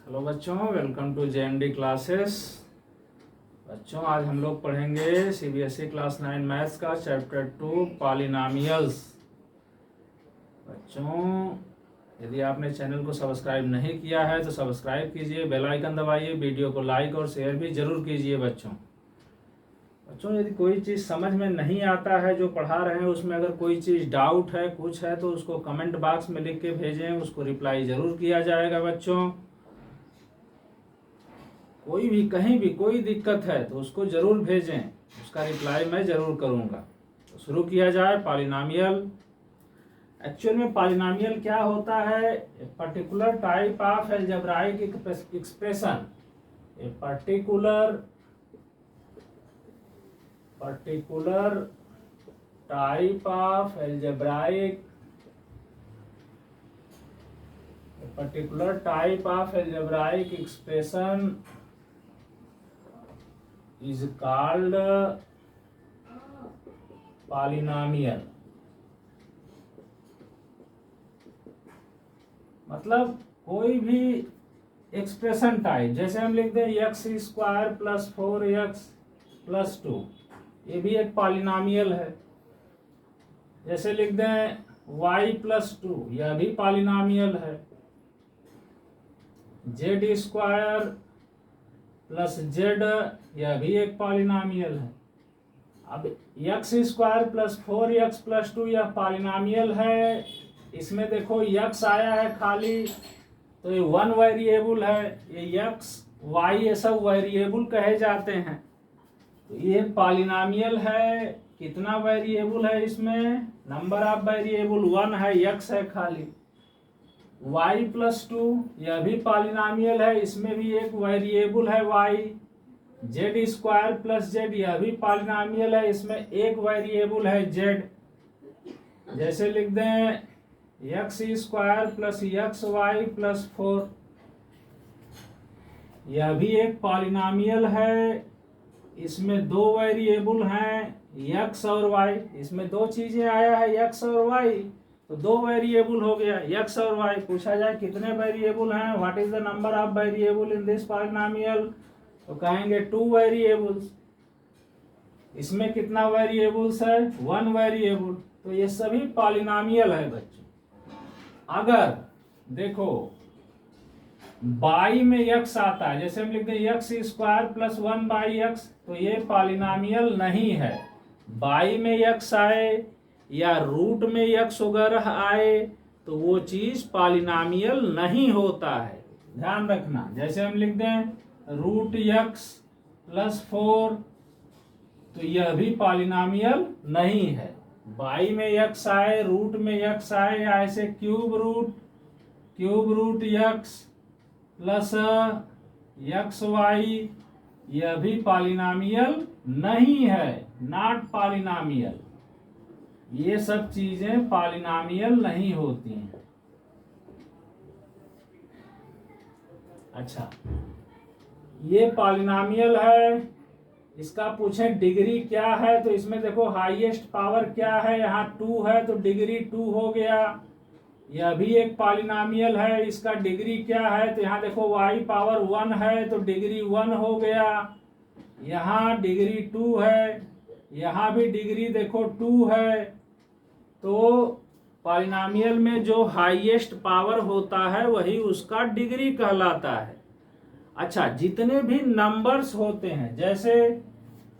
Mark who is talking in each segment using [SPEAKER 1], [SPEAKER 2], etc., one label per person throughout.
[SPEAKER 1] Hello बच्चों, welcome to JMD classes. बच्चों, आज हम लोग पढ़ेंगे सीबीएसई क्लास 9 मैथ्स का चैप्टर 2 पॉलिनॉमियल्स। बच्चों, यदि आपने चैनल को सब्सक्राइब नहीं किया है तो सब्सक्राइब कीजिए, बेल आइकन दबाइए, वीडियो को लाइक और शेयर भी जरूर कीजिए। बच्चों, यदि कोई चीज़ समझ में नहीं आता है जो पढ़ा रहे हैं, उसमें अगर कोई चीज़ डाउट है, कुछ है, तो उसको कमेंट बॉक्स में लिख के भेजें, उसको रिप्लाई ज़रूर किया जाएगा। बच्चों, कोई भी कहीं भी कोई दिक्कत है तो उसको ज़रूर भेजें, उसका रिप्लाई मैं ज़रूर करूँगा। तो शुरू किया जाए। पॉलिनॉमियल, एक्चुअल में पॉलिनॉमियल क्या होता है? A particular type of algebraic expression, a particular type of algebraic expression is called polynomial। मतलब कोई भी एक्सप्रेशन टाइप, जैसे हम लिखते हैं x square plus 4x plus 2, ये भी एक पॉलिनॉमियल है। जैसे लिख दें y प्लस 2, यह भी पॉलिनॉमियल है। जेड स्क्वायर प्लस जेड, यह भी एक पॉलिनॉमियल है। अब x square plus 4x plus 2 यह पॉलिनॉमियल है। इसमें देखो एक्स आया है खाली, तो ये वन वेरिएबल है। ये एक्स वाई ये सब वेरिएबल कहे जाते हैं। तो ये पॉलिनॉमियल है। कितना वेरिएबल है इसमें? नंबर ऑफ वेरिएबल 1 है, एक्स है खाली। y प्लस 2 यह भी पॉलिनॉमियल है, इसमें भी एक वेरिएबल है y। Z square plus Z यह भी पॉलिनॉमियल है, इसमें एक वेरिएबल है z। जैसे लिख दें x square plus x y plus 4, यह भी एक पॉलिनॉमियल है, इसमें दो वेरिएबल हैं x और y। इसमें दो चीजें आया है x और y, तो दो वेरिएबल हो गया x और y। पूछा जाए कितने वेरिएबल हैं, what is the number of variable in this polynomial, तो कहेंगे 2 वेरिएबल्स। इसमें कितना वेरिएबल्स है? 1 वेरिएबल। तो ये सभी पॉलिनॉमियल है बच्चों। अगर देखो बाई में x आता है, जैसे हम लिखते हैं x square plus 1 by x, तो ये पॉलिनॉमियल नहीं है। बाई में x आए या रूट में x वगैरह आए तो वो चीज पॉलिनॉमियल नहीं होता है, ध्यान रखना। जैसे हम लिख दें रूट x प्लस 4, तो यह भी पॉलिनॉमियल नहीं है। बाई में x आए, रूट में x आए, या ऐसे cube root x plus x y, यह भी पॉलिनॉमियल नहीं है, नॉट पॉलिनॉमियल। ये सब चीजें पॉलिनॉमियल नहीं होती हैं। अच्छा, ये पॉलिनॉमियल है। इसका पूछें डिग्री क्या है, तो इसमें देखो हाईएस्ट पावर क्या है, यहाँ 2 है तो डिग्री 2 हो गया। यह भी एक पॉलिनॉमियल है, इसका डिग्री क्या है, तो यहाँ देखो y पावर 1 है तो डिग्री 1 हो गया। यहाँ डिग्री 2 है, यहाँ भी डिग्री देखो 2 है। तो पॉलिनॉमियल में जो हाईएस्ट पावर होता है वही उसका डिग्री कहलाता है। अच्छा, जितने भी नंबर्स होते हैं, जैसे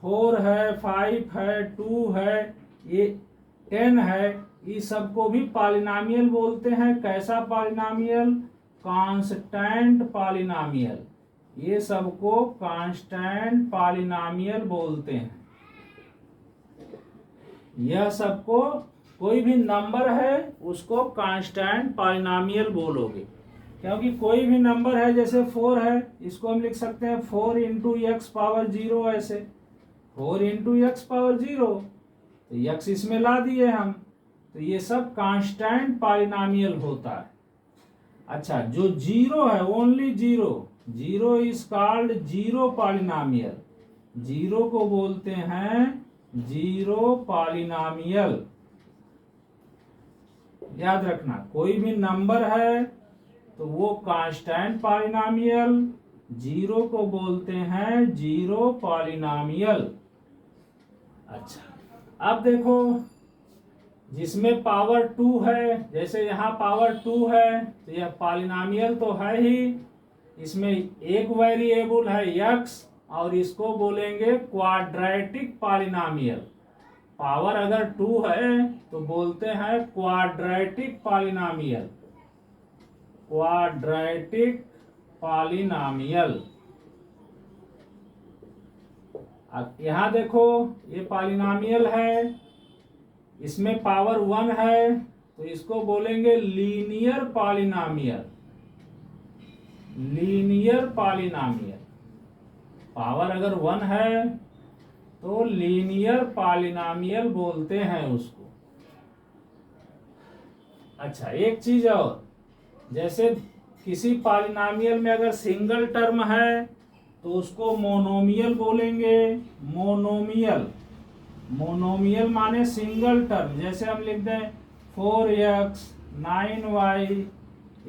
[SPEAKER 1] 4 है, 5 है, 2 है, ये 10 है, ये सबको भी पॉलिनॉमियल बोलते हैं। कैसा पॉलिनॉमियल? Constant polynomial. ये सबको कांस्टेंट पॉलिनॉमियल बोलते हैं। यह सबको, कोई भी नंबर है उसको कांस्टेंट पॉलिनॉमियल बोलोगे, क्योंकि कोई भी नंबर है, जैसे 4 है, इसको हम लिख सकते हैं 4 इंटू एक्स पावर 0। ऐसे 4 इंटू एक्स पावर 0, तो एक्स इसमें ला दिए हम, तो ये सब कांस्टेंट पॉलिनॉमियल होता है। अच्छा, जो 0 है, ओनली 0 इज कॉल्ड 0 पॉलिनॉमियल। 0 को बोलते हैं 0 पॉलिनॉमियल। याद रखना, कोई भी नंबर है तो वो कांस्टेंट पॉलिनॉमियल, जीरो को बोलते हैं जीरो पॉलिनॉमियल। अच्छा, अब देखो जिसमें पावर 2 है, जैसे यहाँ पावर 2 है तो यह पॉलिनॉमियल तो है ही, इसमें एक वेरिएबल है x और इसको बोलेंगे क्वाड्रेटिक पॉलिनॉमियल। पावर अगर 2 है तो बोलते हैं क्वाड्रेटिक पॉलिनॉमियल, क्वाड्रेटिक पॉलिनॉमियल। अब यहां देखो ये पॉलिनॉमियल है, इसमें पावर 1 है तो इसको बोलेंगे linear polynomial, linear polynomial. Power अगर 1 है तो लीनियर पॉलिनॉमियल बोलते हैं उसको। अच्छा, एक चीज और, जैसे किसी पॉलिनॉमियल में अगर सिंगल टर्म है तो उसको मोनोमियल बोलेंगे, मोनोमियल। मोनोमियल माने सिंगल टर्म, जैसे हम लिख दें 4x 9y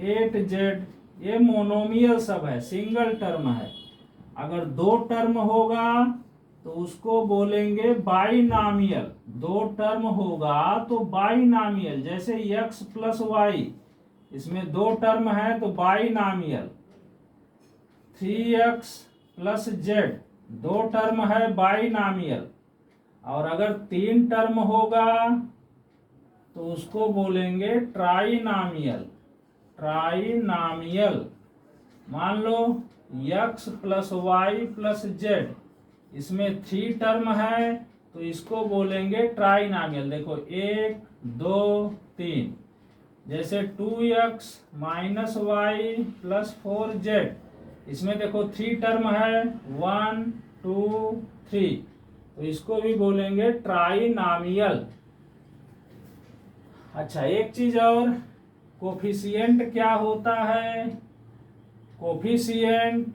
[SPEAKER 1] 8z, ये मोनोमियल सब है, सिंगल टर्म है। अगर दो टर्म होगा तो उसको बोलेंगे बाइनॉमियल, दो टर्म होगा तो बाइनॉमियल, जैसे x प्लस वाई, इसमें दो टर्म है तो बाइनॉमियल। 3x प्लस जेड, दो टर्म है बाइनॉमियल। और अगर तीन टर्म होगा तो उसको बोलेंगे ट्राइनॉमियल, ट्राइनॉमियल। मान लो x plus y plus z, इसमें 3 टर्म है तो इसको बोलेंगे ट्राइनॉमियल। देखो 1 2 3, जैसे 2x minus Y plus 4z, इसमें देखो 3 टर्म है 1 2 3, तो इसको भी बोलेंगे ट्राइनॉमियल। अच्छा, एक चीज और, कोफिशिएंट क्या होता है? कोफिशिएंट,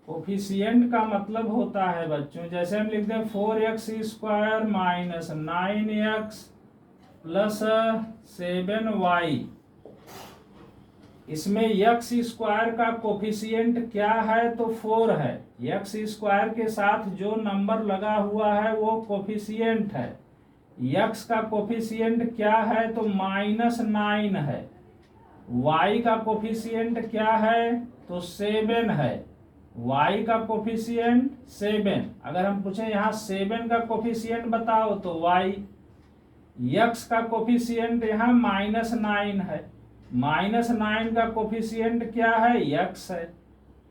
[SPEAKER 1] कोफिशिएंट का मतलब होता है बच्चों, जैसे हम लिखते हैं 4x square minus 9x plus 7y, इसमें x स्क्वायर का कोफिशिएंट क्या है? तो 4 है। x स्क्वायर के साथ जो नंबर लगा हुआ है वो कोफिशिएंट है। x का कोफिशिएंट क्या है? तो -9 है। y का कोफिशिएंट क्या है? तो 7 है। y का कोफिशिएंट 7। अगर हम पूछें यहाँ 7 का कोफिशिएंट बताओ तो y। x का कोफिशिएंट यहाँ -9 है, -9 का कोफिशिएंट क्या है? x है।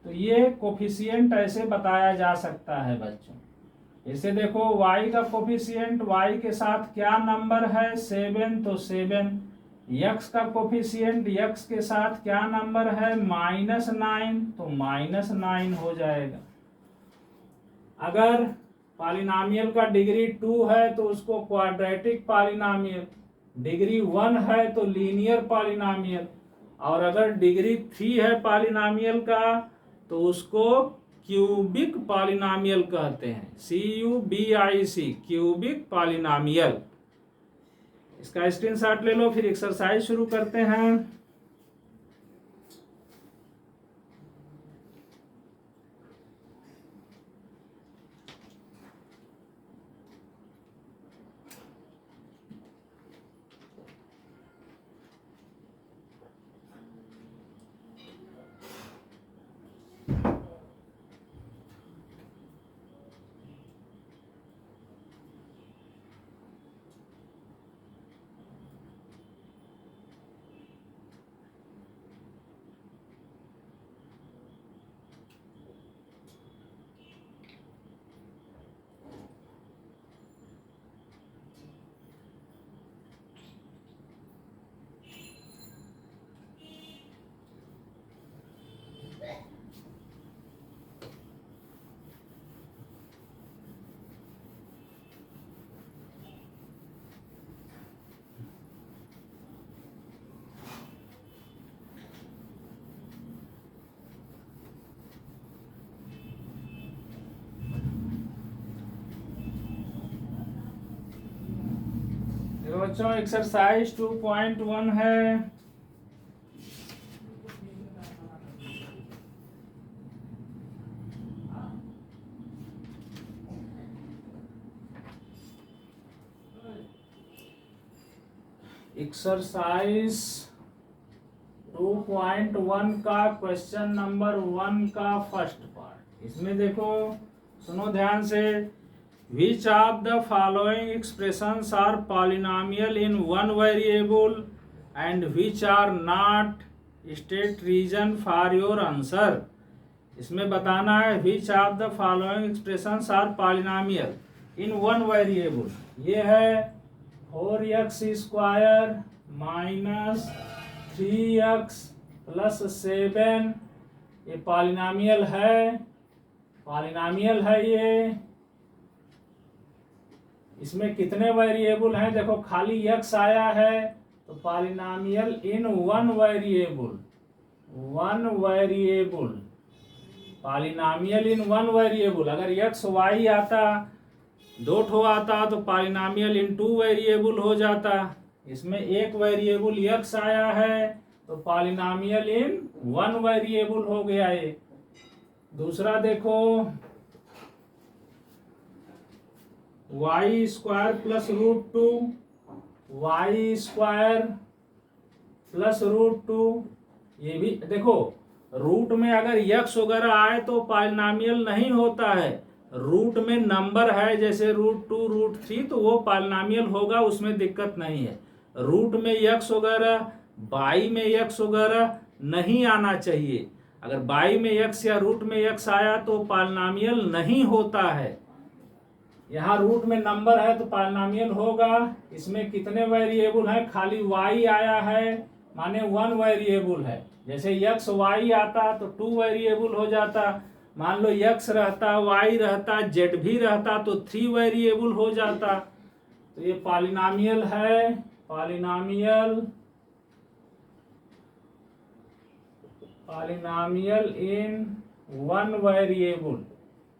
[SPEAKER 1] तो ये कोफिशिएंट ऐसे बताया जा सकता है बच्चों। इसे देखो y का कोफिशिएंट, y के साथ क्या नंबर है? 7, तो 7। x का कोफिशिएंट x के साथ क्या नंबर है? -9, तो -9 हो जाएगा। अगर पॉलिनॉमियल का डिग्री 2 है तो उसको क्वाड्रेटिक पॉलिनॉमियल, डिग्री 1 है तो लीनियर पॉलिनॉमियल, और अगर डिग्री 3 है पॉलिनॉमियल का तो उसको क्यूबिक पॉलिनॉमियल कहते हैं, CUBIC, क्यूबिक पॉलिनॉमियल। इसका स्क्रीनशॉट ले लो, फिर एक्सरसाइज शुरू करते हैं। बच्चों एक्सरसाइज 2.1 है। एक्सरसाइज 2.1 का क्वेश्चन नंबर 1 का फर्स्ट पार्ट। इसमें देखो, सुनो ध्यान से। Which of the following expressions are polynomial in one variable and which are not, state reason for your answer. इसमें बताना है which of the following expressions are polynomial in one variable. ये है 4x² माइनस 3x प्लस 7। ये polynomial है ये। इसमें कितने वेरिएबल हैं? देखो खाली x आया है तो polynomial in one variable, polynomial in one variable. अगर x y आता, दो ठो आता तो पॉलिनॉमियल इन टू वेरिएबल हो जाता। इसमें एक वेरिएबल x आया है तो पॉलिनॉमियल इन वन वेरिएबल हो गया ये। दूसरा देखो, y² प्लस √2, y² प्लस √2। ये भी देखो, रूट में अगर x वगैरह आए तो पॉलिनॉमियल नहीं होता है। रूट में नंबर है जैसे √2, √3 तो वो पॉलिनॉमियल होगा, उसमें दिक्कत नहीं है। रूट में x वगैरह, बाई में x वगैरह नहीं आना चाहिए। अगर बाई में x या रूट में x आया तो पॉलिनॉमियल नहीं होता है। यहाँ रूट में नंबर है तो पॉलिनॉमियल होगा। इसमें कितने वेरिएबल हैं? खाली y आया है माने वन वेरिएबल है। जैसे x y आता तो टू वेरिएबल हो जाता। मान लो x रहता, y रहता, z भी रहता तो 3 वेरिएबल हो जाता। तो ये पॉलिनॉमियल है, पॉलिनॉमियल इन वन वेरिएबल।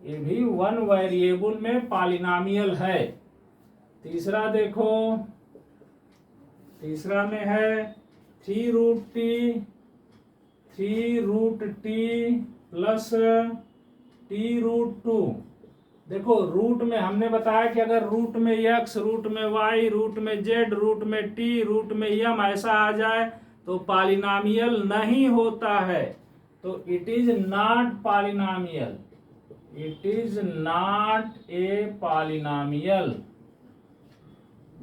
[SPEAKER 1] ये भी वन वेरिएबल में पॉलिनॉमियल है। तीसरा देखो, तीसरा में है 3√t प्लस t√2। देखो रूट में हमने बताया कि अगर रूट में x, रूट में y, रूट में z, रूट में t, रूट में m ऐसा आ जाए तो पॉलिनॉमियल नहीं होता है। तो it is not polynomial, it is not a polynomial,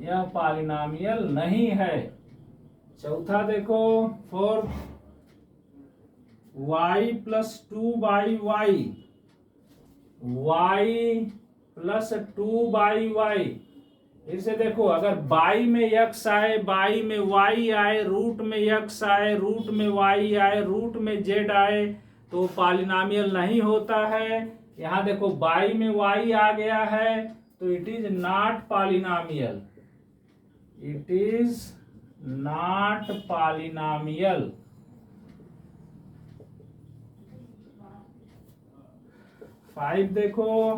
[SPEAKER 1] यह पॉलिनॉमियल नहीं है। चौथा देखो, 4y plus 2y, y plus 2y। फिर से देखो, अगर बाई में x आए, बाई में y आए, रूट में x आए, रूट में y आए, रूट में z आए तो पॉलिनॉमियल नहीं होता है। यहाँ देखो बाई में y आ गया है तो it is not polynomial, it is not polynomial. Five देखो,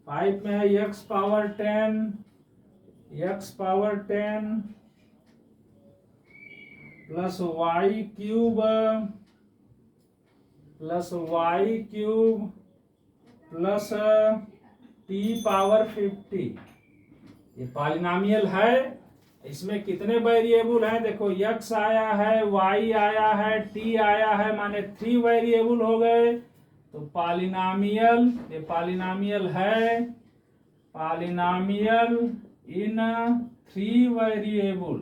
[SPEAKER 1] 5 में है x power 10 plus y cube plus t power 50। ये पॉलिनॉमियल है। इसमें कितने वेरिएबल हैं? देखो x आया है, y आया है, t आया है, माने 3 वेरिएबल हो गए। तो पॉलिनॉमियल, ये पॉलिनॉमियल है, पॉलिनॉमियल इन 3 वेरिएबल,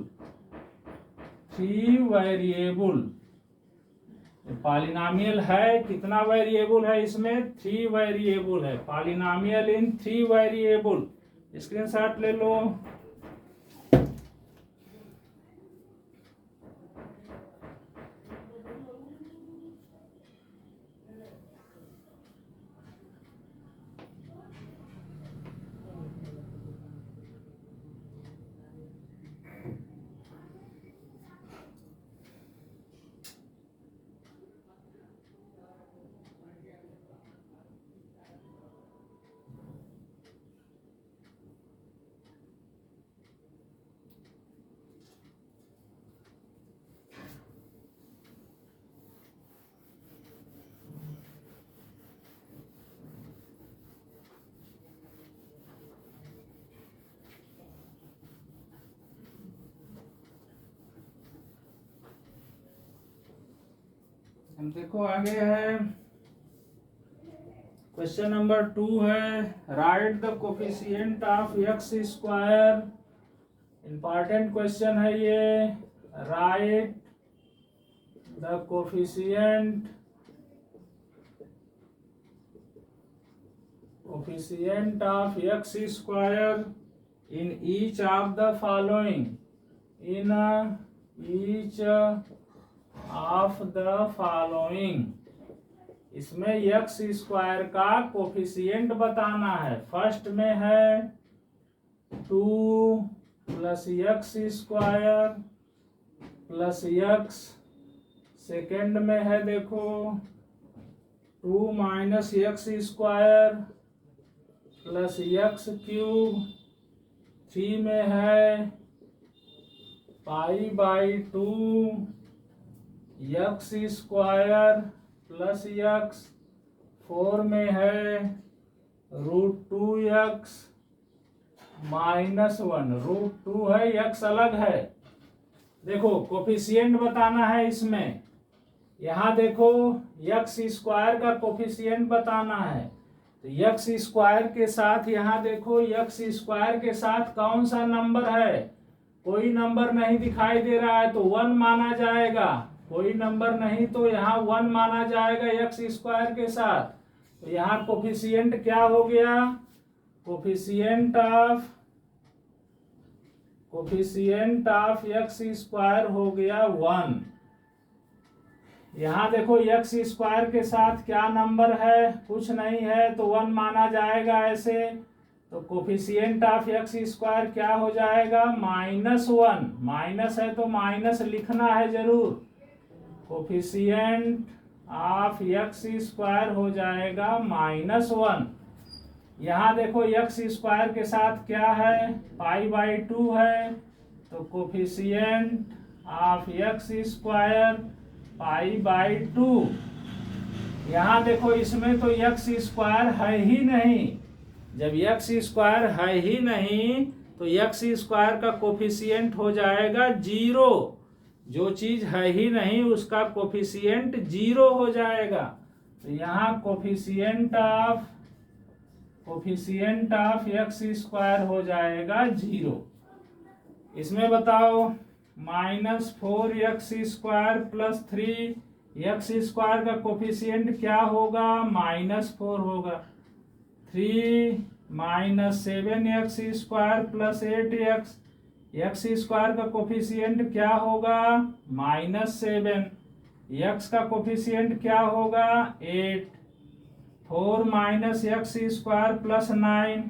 [SPEAKER 1] पॉलिनॉमियल है। कितना वेरिएबल है इसमें? 3 वेरिएबल है। पॉलिनॉमियल इन 3 वेरिएबल। स्क्रीनशॉट ले लो। हम देखो आगे है क्वेश्चन नंबर 2 है, right the coefficient of x square. Important question है ये। Right the coefficient of x square in each of the following. In each of the following, इसमें x स्क्वायर का कोफिशिएंट बताना है। फर्स्ट में है 2 plus x square plus x. Second में है देखो 2 minus x square plus x cube. 3 में है π/2 एक्स स्क्वायर प्लस एक्स। 4 में है √2x -1। √2 है, x अलग है। देखो कोफिशिएंट बताना है इसमें। यहाँ देखो एक्स स्क्वायर का कोफिशिएंट बताना है, तो एक्स स्क्वायर के साथ यहाँ देखो एक्स स्क्वायर के साथ कौन सा नंबर है, कोई नंबर नहीं दिखाई दे रहा है तो 1 माना जाएगा। कोई नंबर नहीं तो यहाँ 1 माना जाएगा एक्स स्क्वायर के साथ। तो यहाँ कोफिशिएंट क्या हो गया, कोफिशिएंट ऑफ एक्स स्क्वायर हो गया 1। यहाँ देखो एक्स स्क्वायर के साथ क्या नंबर है, कुछ नहीं है तो 1 माना जाएगा ऐसे। तो कोफिशिएंट ऑफ एक्स स्क्वायर क्या हो जाएगा, -1। माइनस है तो माइनस लिखना है जरूर। कोफिशिएंट ऑफ एक्स स्क्वायर हो जाएगा -1। यहाँ देखो एक्स स्क्वायर के साथ क्या है, π/2 है, तो कोफिशिएंट ऑफ एक्स स्क्वायर π/2। यहाँ देखो इसमें तो एक्स स्क्वायर है ही नहीं। जब एक्स स्क्वायर है ही नहीं तो एक्स स्क्वायर का कोफिशिएंट हो जाएगा 0। जो चीज है ही नहीं उसका कोफिशिएंट 0 हो जाएगा। तो यहाँ कोफिशिएंट ऑफ एक्स स्क्वायर हो जाएगा 0। इसमें बताओ -4x square plus 3x square का कोफिशिएंट क्या होगा, -4 होगा। 3 - 7x square plus 8x, x square का कोफिशिएंट क्या होगा, -7। एक्स का कोफिशिएंट क्या होगा, 8। 4 - x square plus 9,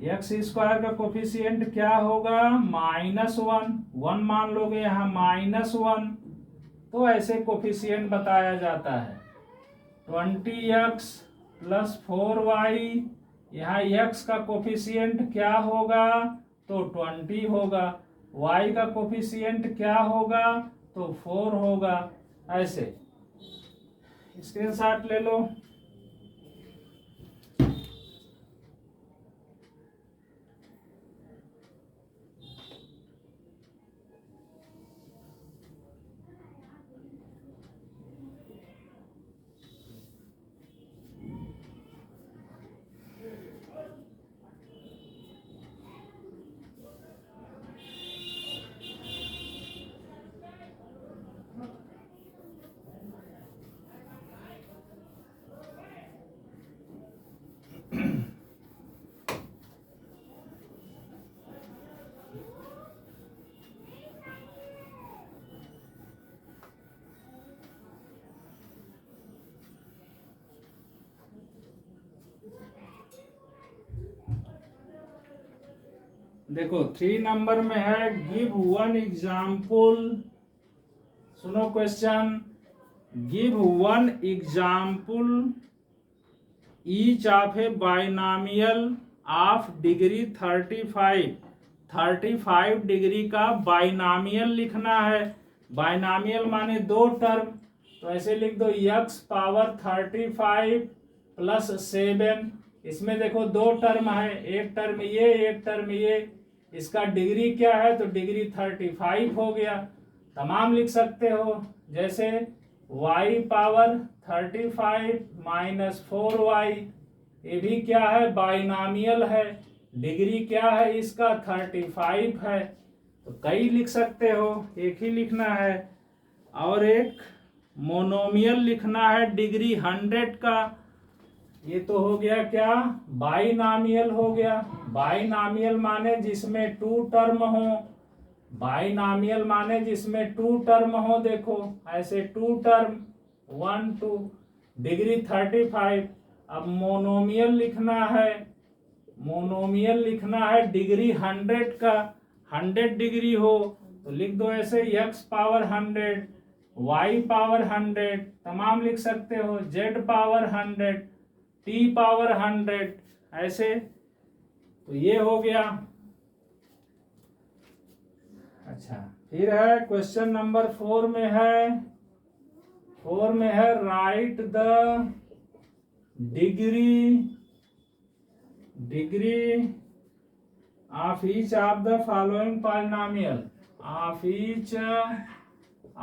[SPEAKER 1] x square का कोफिशिएंट क्या होगा, -1। 1 मान लोगे यहाँ -1। तो ऐसे कोफिशिएंट बताया जाता है। 20x प्लस 4y, यहाँ x का कोफिशिएंट क्या होगा, तो 20 होगा। y का कोफिशिएंट क्या होगा, तो 4 होगा। ऐसे स्क्रीनशॉट ले लो। देखो 3 नंबर में है, गिव 1 एग्जाम्पल। सुनो question, give 1 example each of A binomial of degree 35। 35 degree का बाइनॉमियल लिखना है। बाइनॉमियल माने 2 टर्म, तो ऐसे लिख दो x पावर 35 प्लस 7। इसमें देखो 2 टर्म है, एक टर्म ये एक टर्म ये। इसका डिग्री क्या है, तो डिग्री 35 हो गया। तमाम लिख सकते हो, जैसे y पावर 35 माइनस 4y, ये भी क्या है, बाइनामियल है। डिग्री क्या है इसका, 35 है। तो कई लिख सकते हो, एक ही लिखना है। और एक मोनोमियल लिखना है डिग्री 100 का। ये तो हो गया क्या, बाइनामियल हो गया। बाइनामियल माने जिसमें 2 टर्म हो, बाइनामियल माने जिसमें 2 टर्म हो। देखो ऐसे 2 टर्म 1 2, डिग्री 35। अब मोनोमियल लिखना है, मोनोमियल लिखना है डिग्री 100 का। 100 डिग्री हो तो लिख दो ऐसे x पावर 100, y पावर 100, तमाम लिख सकते हो, z पावर 100, t पावर 100, ऐसे। तो ये हो गया। अच्छा, फिर है क्वेश्चन नंबर 4 में है, 4 में है right the degree of each of the following polynomial, of each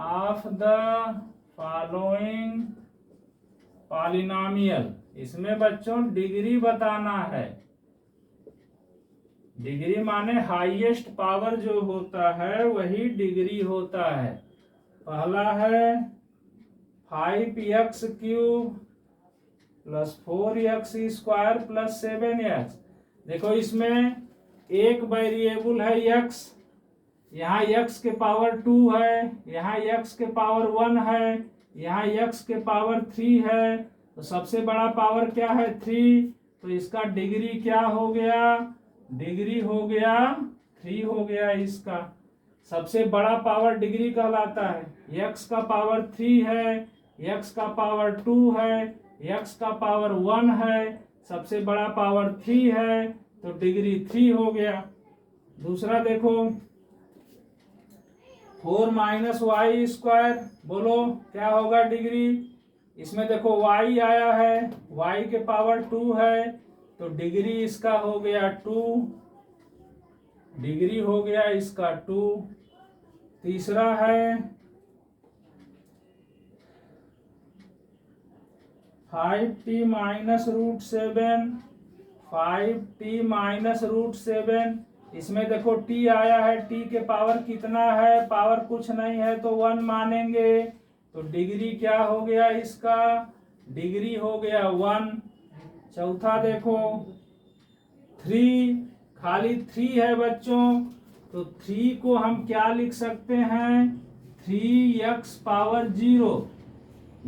[SPEAKER 1] of the following polynomial। इसमें बच्चों डिग्री बताना है। डिग्री माने हाईएस्ट पावर जो होता है वही डिग्री होता है। पहला है 5x cube plus 4x square plus 7x। देखो इसमें एक वेरिएबल है x, यहाँ x के पावर 2 है, यहाँ x के पावर 1 है, यहाँ x के पावर 3 है। तो सबसे बड़ा पावर क्या है, 3। तो इसका डिग्री क्या हो गया, डिग्री हो गया 3 हो गया। इसका सबसे बड़ा पावर डिग्री कहलाता है। x का पावर 3 है, x का पावर 2 है, x का पावर 1 है, सबसे बड़ा पावर 3 है, तो डिग्री 3 हो गया। दूसरा देखो 4 माइनस वाई स्क्वायर, बोलो क्या होगा डिग्री। इसमें देखो y आया है, y के पावर 2 है, तो डिग्री इसका हो गया 2, डिग्री हो गया इसका 2। तीसरा है 5t minus root 7, 5t minus root 7। इसमें देखो t आया है, t के पावर कितना है, पावर कुछ नहीं है तो 1 मानेंगे। तो डिग्री क्या हो गया इसका, डिग्री हो गया 1। चौथा देखो 3, खाली 3 है बच्चों, तो 3 को हम क्या लिख सकते हैं, 3x पावर 0।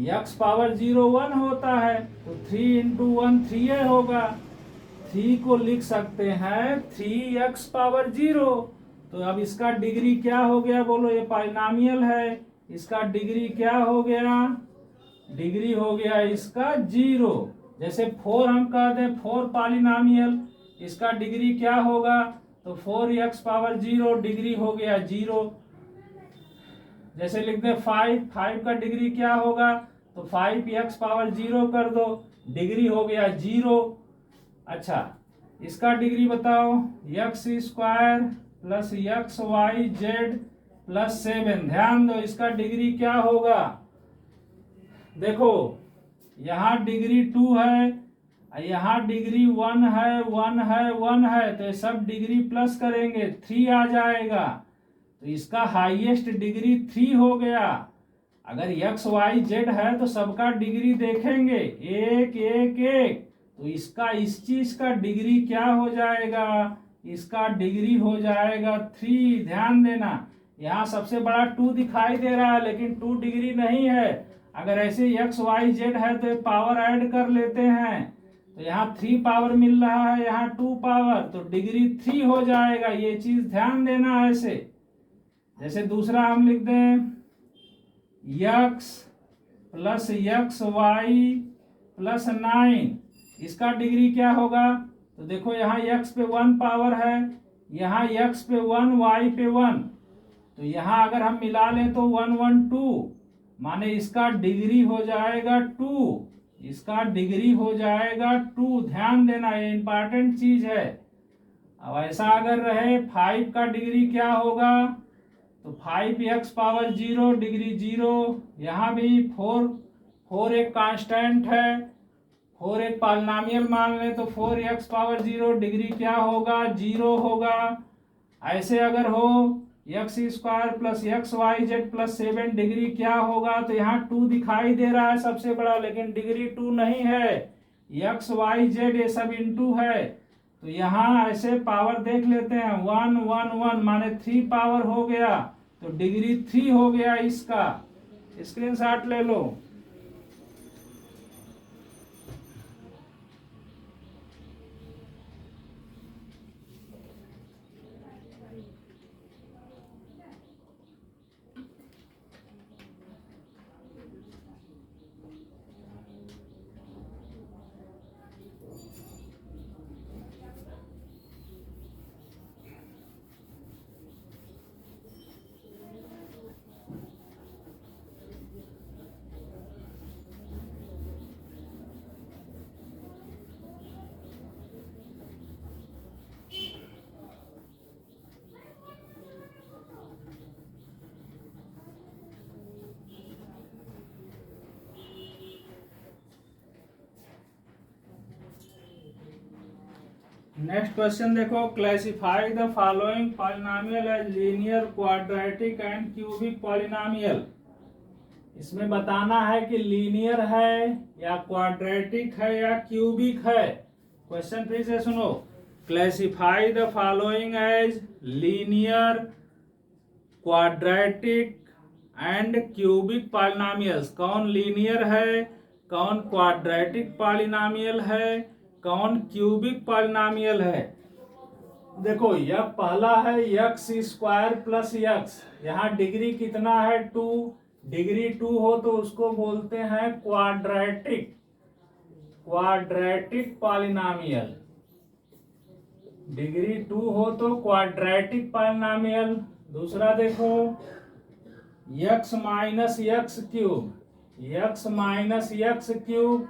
[SPEAKER 1] x पावर 0 1 होता है, तो 3 इंटू 1 3 होगा। 3 को लिख सकते हैं 3x पावर 0। तो अब इसका डिग्री क्या हो गया, बोलो, ये पॉलिनोमियल है, इसका डिग्री क्या हो गया, डिग्री हो गया इसका 0। जैसे 4 हम कह दें 4 पॉलिनोमियल, इसका डिग्री क्या होगा, तो 4x पावर 0, डिग्री हो गया 0। जैसे लिख दे 5 का डिग्री क्या होगा, तो 5x पावर 0 कर दो, डिग्री हो गया 0। अच्छा, इसका डिग्री बताओ, x square plus x y z plus 7। ध्यान दो इसका डिग्री क्या होगा। देखो यहाँ डिग्री 2 है, यहाँ डिग्री 1 है, 1 है, 1 है, तो ये सब डिग्री प्लस करेंगे 3 आ जाएगा। तो इसका हाईएस्ट डिग्री 3 हो गया। अगर x y z है तो सबका डिग्री देखेंगे 1 1 1, तो इसका इस चीज का डिग्री क्या हो जाएगा, इसका डिग्री हो जाएगा 3। ध्यान देना, यहाँ सबसे बड़ा 2 दिखाई दे रहा है लेकिन 2 डिग्री नहीं है। अगर ऐसे x y z है तो पावर ऐड कर लेते हैं, तो यहाँ 3 पावर मिल रहा है, यहाँ 2 पावर, तो डिग्री 3 हो जाएगा। ये चीज ध्यान देना ऐसे। जैसे दूसरा हम लिख दें x plus x y plus 9, इसका डिग्री क्या होगा, तो देखो यहाँ x पे 1 पावर है, यहाँ x पे 1, y पे 1, तो यहाँ अगर हम मिला लें तो 1 1 2, माने इसका डिग्री हो जाएगा 2, इसका डिग्री हो जाएगा 2। ध्यान देना, ये इंपॉर्टेंट चीज है। अब ऐसा अगर रहे 5 का डिग्री क्या होगा, तो 5x पावर 0 डिग्री 0। यहाँ भी 4 एक कांस्टेंट है, 4 एक पॉलिनॉमियल मान लें तो 4x पावर 0 डिग्री क्या होगा, 0 होगा। ऐसे अगर हो x square plus x y z plus 7 degree क्या होगा, तो यहाँ 2 दिखाई दे रहा है सबसे बड़ा, लेकिन डिग्री 2 नहीं है, एक्स वाई जेड ये सब इंटू है। तो यहाँ ऐसे पावर देख लेते हैं, 1 1 1 माने 3 पावर हो गया, तो डिग्री 3 हो गया इसका। स्क्रीनशॉट ले लो। नेक्स्ट क्वेश्चन देखो, classify the following polynomial as linear, quadratic and cubic polynomial. इसमें बताना है कि लीनियर है या क्वाड्रेटिक है या क्यूबिक है। क्वेश्चन फिर से सुनो, classify the following as linear, quadratic and cubic polynomials. कौन लीनियर है, कौन क्वाड्रेटिक पॉलिनॉमियल है, कौन क्यूबिक पॉलिनॉमियल है। देखो यह पहला है एक्स स्क्वायर प्लस एक्स, यहाँ डिग्री कितना है 2, डिग्री 2 हो तो उसको बोलते हैं क्वाड्रेटिक, क्वाड्रेटिक पॉलिनॉमियल। डिग्री 2 हो तो क्वाड्रेटिक पॉलिनॉमियल। दूसरा देखो x minus x cube, x minus x cube,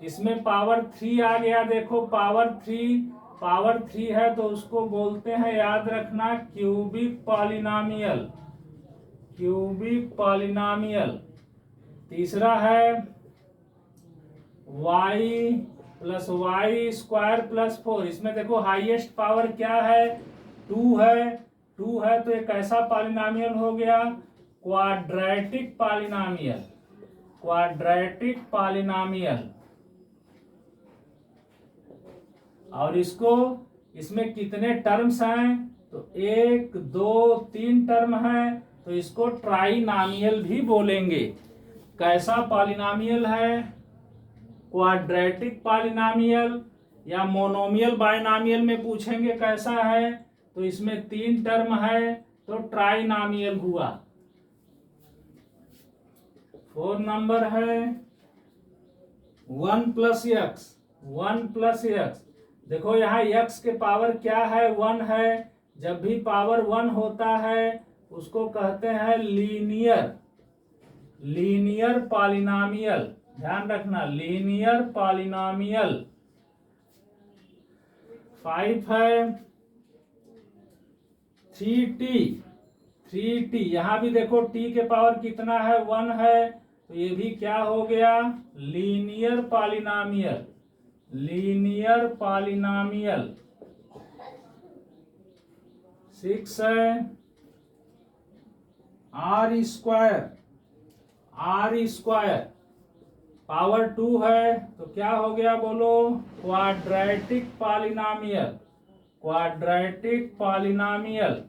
[SPEAKER 1] इसमें पावर 3 आ गया। देखो पावर 3 है तो उसको बोलते हैं, याद रखना, क्यूबिक पॉलिनॉमियल, क्यूबिक पॉलिनॉमियल। तीसरा है y plus y square plus 4, इसमें देखो हाईएस्ट पावर क्या है, 2 है, 2 है तो एक ऐसा पॉलिनॉमियल हो गया क्वाड्रेटिक पॉलिनॉमियल, क्वाड्रेटिक पॉलिनॉमियल। और इसको, इसमें कितने टर्म्स हैं, तो 1 2 3 टर्म है, तो इसको ट्राइनॉमियल भी बोलेंगे। कैसा पॉलिनॉमियल है, क्वाड्रेटिक पॉलिनॉमियल या मोनोमियल बाइनॉमियल में पूछेंगे कैसा है, तो इसमें 3 टर्म है तो ट्राइनॉमियल हुआ। 4 नंबर है 1 प्लस एक्स, 1 प्लस एक्स। देखो यहाँ x के पावर क्या है, 1 है। जब भी पावर 1 होता है उसको कहते हैं लीनियर, लीनियर पॉलिनॉमियल। ध्यान रखना, लीनियर पॉलिनॉमियल। 5 है 3t, 3t, यहां भी देखो t के पावर कितना है, 1 है, तो ये भी क्या हो गया, लीनियर पॉलिनॉमियल, लीनियर पॉलिनॉमियल। 6 है r square, r square, power 2 है तो क्या हो गया बोलो, क्वाड्रेटिक पॉलिनॉमियल, क्वाड्रेटिक पॉलिनॉमियल।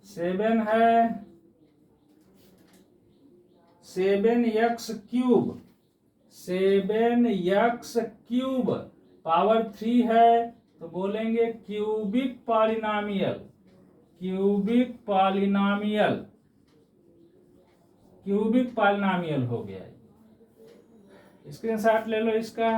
[SPEAKER 1] 7 है 7x cube, 7x cube, power 3 है तो बोलेंगे cubic polynomial, cubic polynomial, cubic polynomial हो गया। स्क्रीनशॉट ले लो इसका।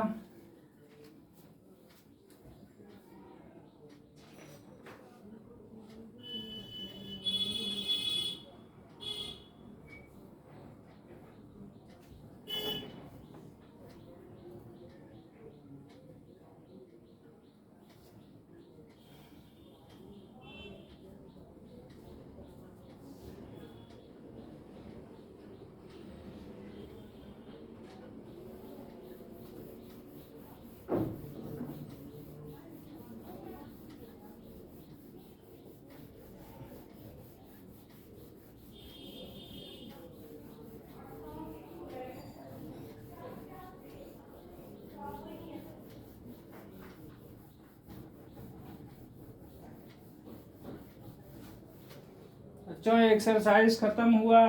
[SPEAKER 1] बच्चों एक्सरसाइज खत्म हुआ।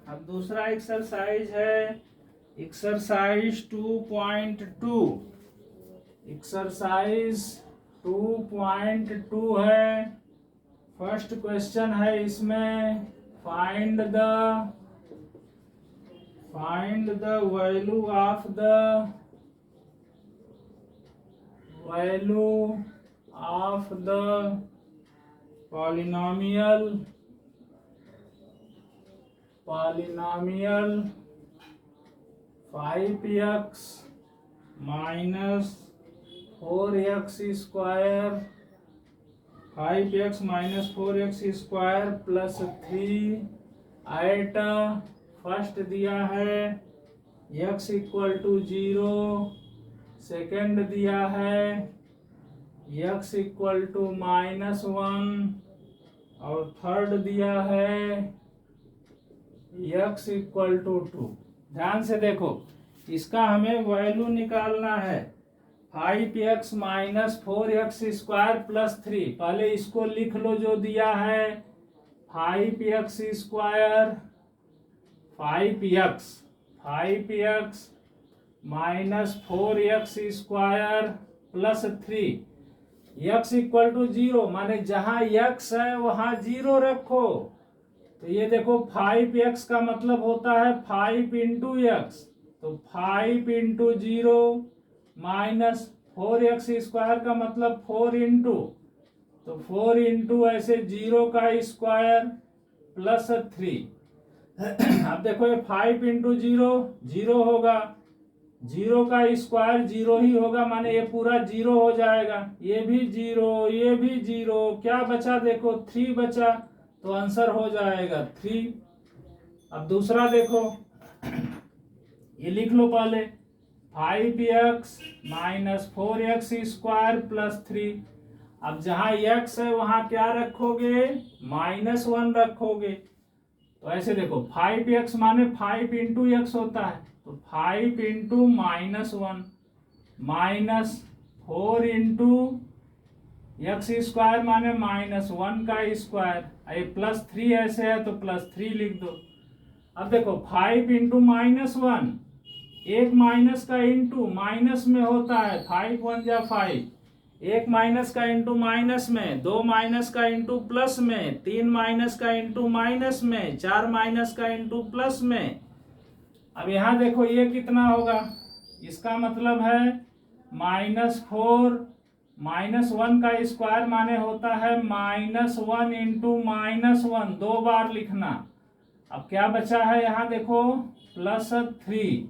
[SPEAKER 1] अब दूसरा एक्सरसाइज है एक्सरसाइज 2.2। एक्सरसाइज 2.2 है। फर्स्ट क्वेश्चन है इसमें find the value of the polynomial 5x minus 4x square 5x minus 4x square plus 3 at first दिया है x इक्वल टू 0, सेकेंड दिया है x इक्वल टू -1 और थर्ड दिया है x इक्वल टू 2। ध्यान से देखो, इसका हमें वैल्यू निकालना है 5x minus 4x square plus 3। पहले इसको लिख लो जो दिया है 5x square 5x minus 4x square plus 3 x equal to 0, माने जहां x है वहां 0 रखो। तो ये देखो 5x का मतलब होता है 5 इंटू एक्स, तो 5 इंटू 0 माइनस 4x स्क्वायर का मतलब 4 इंटू, तो 4 इंटू ऐसे 0 का स्क्वायर प्लस 3। अब देखो ये 5 इंटू 0 0 होगा, 0 का स्क्वायर 0 ही होगा, माने ये पूरा 0 हो जाएगा। ये भी 0, ये भी 0, क्या बचा देखो 3 बचा, तो आंसर हो जाएगा 3। अब दूसरा देखो, ये लिख लो पहले 5x minus 4x square plus 3। अब जहां x है वहां क्या रखोगे -1 रखोगे। तो ऐसे देखो 5x माने 5 इंटू एक्स होता है, तो 5 into -1 minus 4 into x square माने -1 का स्क्वायर, ये प्लस 3 ऐसे है तो प्लस 3 लिख दो। अब देखो 5 इंटू -1, एक माइनस का इंटू माइनस में होता है, 5 1 जा 5, एक माइनस का इंटू माइनस में, 2 माइनस का इंटू प्लस में, 3 माइनस का इंटू माइनस में, 4 माइनस का इंटू प्लस में। अब यहां देखो ये कितना होगा, इसका मतलब है -4 -1 का स्क्वायर माने होता है -1 इंटू -1, 2 बार लिखना। अब क्या बचा है यहाँ देखो +3।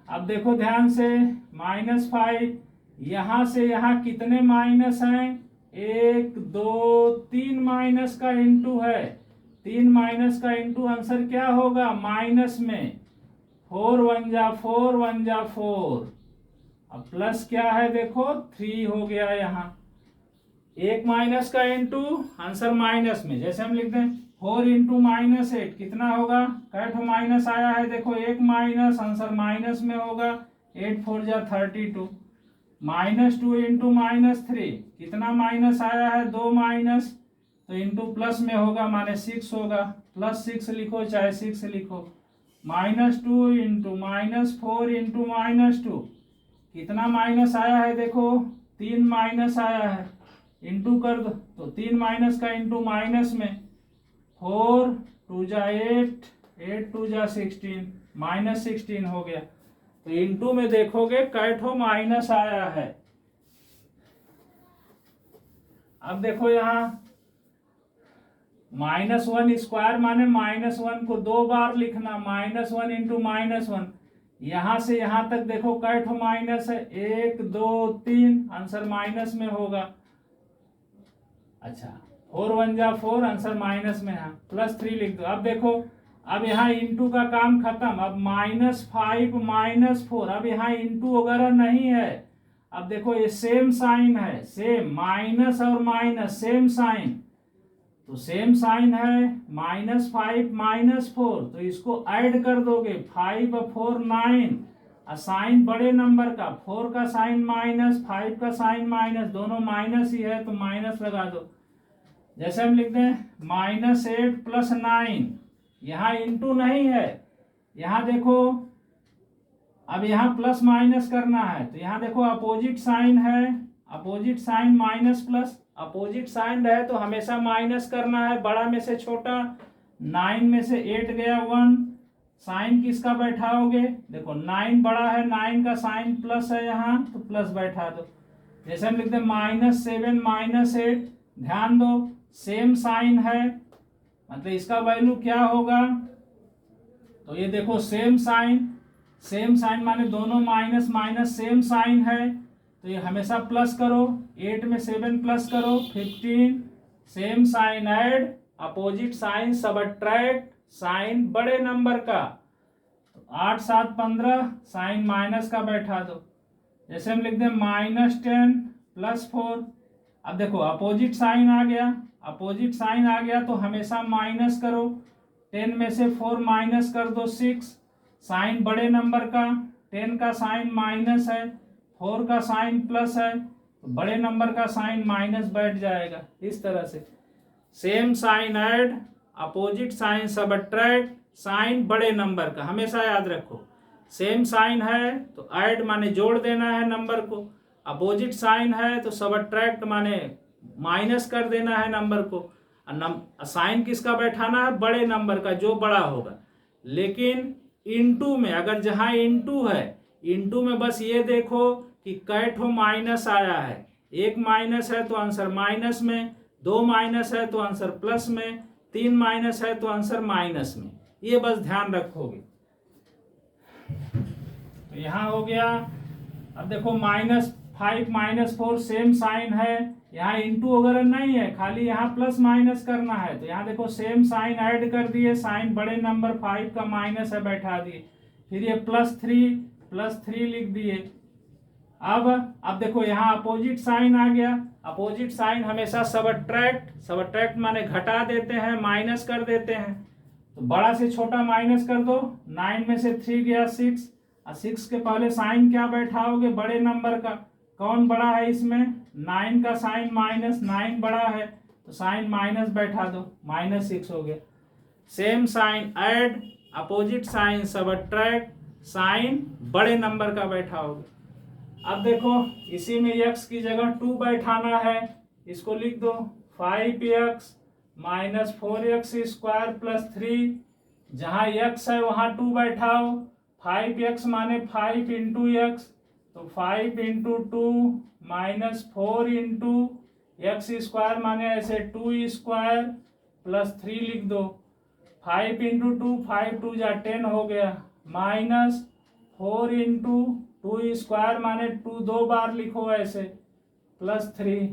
[SPEAKER 1] अब देखो ध्यान से -5, यहां से यहां कितने माइनस हैं, 1 2 3 माइनस का इंटू है, 3 माइनस का इंटू आंसर क्या होगा माइनस में, 4 1 जा 4 1 जा 4। अब प्लस क्या है देखो 3 हो गया, यहाँ एक माइनस का इंटू आंसर माइनस में, जैसे हम लिखते हैं 4 इंटू -8 कितना होगा, कैठ माइनस आया है देखो, एक माइनस आंसर माइनस में होगा, 8 4 जा 32। -2 इंटू -3 कितना माइनस आया है, 2 माइनस, तो इंटू प्लस में होगा माने 6 होगा, +6 लिखो चाहे 6 लिखो। -2 इंटू -4 इंटू -2 कितना माइनस आया है देखो, 3 माइनस आया है, इंटू कर दो, तो 3 माइनस का इंटू माइनस में, 4 2 जा 8 8 2 जा 16 -16 हो गया। तो इंटू में देखोगे कैठो माइनस आया है। अब देखो यहाँ -1 स्क्वायर माने -1 को 2 बार लिखना, -1 इंटू -1, यहां से यहां तक देखो कैठो माइनस है, 1 2 3 आंसर माइनस में होगा। अच्छा 4 1 जा 4 आंसर माइनस में है, +3 लिख दो। अब देखो, अब यहाँ इंटू का काम खत्म, अब -5 -4, अब यहाँ इंटू वगैरह नहीं है। अब देखो ये सेम साइन है, सेम माइनस और माइनस सेम साइन, तो सेम साइन है -5 -4, तो इसको ऐड कर दोगे 5 4 9, साइन बड़े नंबर का, 4 का साइन माइनस 5 का साइन माइनस, दोनों माइनस ही है तो माइनस लगा दो। जैसे हम लिखते हैं -8 + 9, यहाँ इंटू नहीं है, यहाँ देखो अब यहाँ प्लस माइनस करना है तो यहाँ देखो अपोजिट साइन है, opposite sign minus plus, opposite sign है तो हमेशा माइनस करना है, बड़ा में से छोटा। 9 में से 8 गया 1, साइन किसका बैठाओगे, देखो 9 बड़ा है, 9 का साइन प्लस है यहाँ तो प्लस बैठा दो। जैसे हम लिखते हैं -7 -8, ध्यान दो सेम साइन है, मतलब इसका वैल्यू क्या होगा, तो ये देखो सेम साइन, सेम साइन माने दोनों माइनस माइनस सेम साइन है तो ये हमेशा प्लस करो, 8 में 7 प्लस करो 15, same sign add, opposite sign subtract, sign बड़े नंबर का, तो 8 7 15, साइन माइनस का बैठा दो। जैसे हम लिखते हैं -10 + 4, अब देखो अपोजिट साइन आ गया, अपोजिट साइन आ गया तो हमेशा माइनस करो, 10 में से 4 माइनस कर दो 6, साइन बड़े नंबर का, 10 का साइन माइनस है, 4 का साइन प्लस है तो बड़े नंबर का साइन माइनस बैठ जाएगा। इस तरह से same sign add, opposite sign subtract, sign बड़े नंबर का, हमेशा याद रखो। सेम साइन है तो ऐड माने जोड़ देना है नंबर को, अपोजिट साइन है तो सबट्रैक्ट माने माइनस कर देना है नंबर को। साइन किसका बैठाना है, बड़े नंबर का जो बड़ा होगा। लेकिन इनटू में अगर जहां इनटू है, इनटू में बस ये देखो कि कै ठो माइनस आया है, एक माइनस है तो आंसर माइनस में, 2 माइनस है तो आंसर प्लस में, 3 माइनस है तो आंसर माइनस में, ये बस ध्यान रखोगे। तो यहाँ हो गया। अब देखो -5 -4 सेम साइन है, यहाँ इंटू वगैरह नहीं है, खाली यहाँ प्लस माइनस करना है तो यहाँ देखो सेम साइन ऐड कर दिए, साइन बड़े नंबर 5 का माइनस है बैठा दिए, फिर ये +3 लिख दिए। अब देखो यहाँ अपोजिट साइन आ गया, अपोजिट साइन हमेशा सबट्रैक्ट माने घटा देते हैं, माइनस कर देते हैं, तो बड़ा से छोटा माइनस कर दो, 9 में से 3 गया 6, और 6 के पहले साइन क्या बैठाओगे, बड़े नंबर का, कौन बड़ा है इसमें, 9 का साइन माइनस, 9 बड़ा है तो साइन माइनस बैठा दो, -6 हो गया। Same sign add, opposite sign subtract, sign बड़े नंबर का बैठाओगे। अब देखो इसी में x की जगह 2 बैठाना है, इसको लिख दो 5x - 4x² + 3, जहां x है वहां 2 बैठाओ, 5x माने 5 × x, तो 5 × 2 - 4 × x² माने ऐसे 2² + 3 लिख दो, 5 × 2 5 2 जा 10 हो गया, -4 × 2² माने 2 2 बार लिखो ऐसे, +3,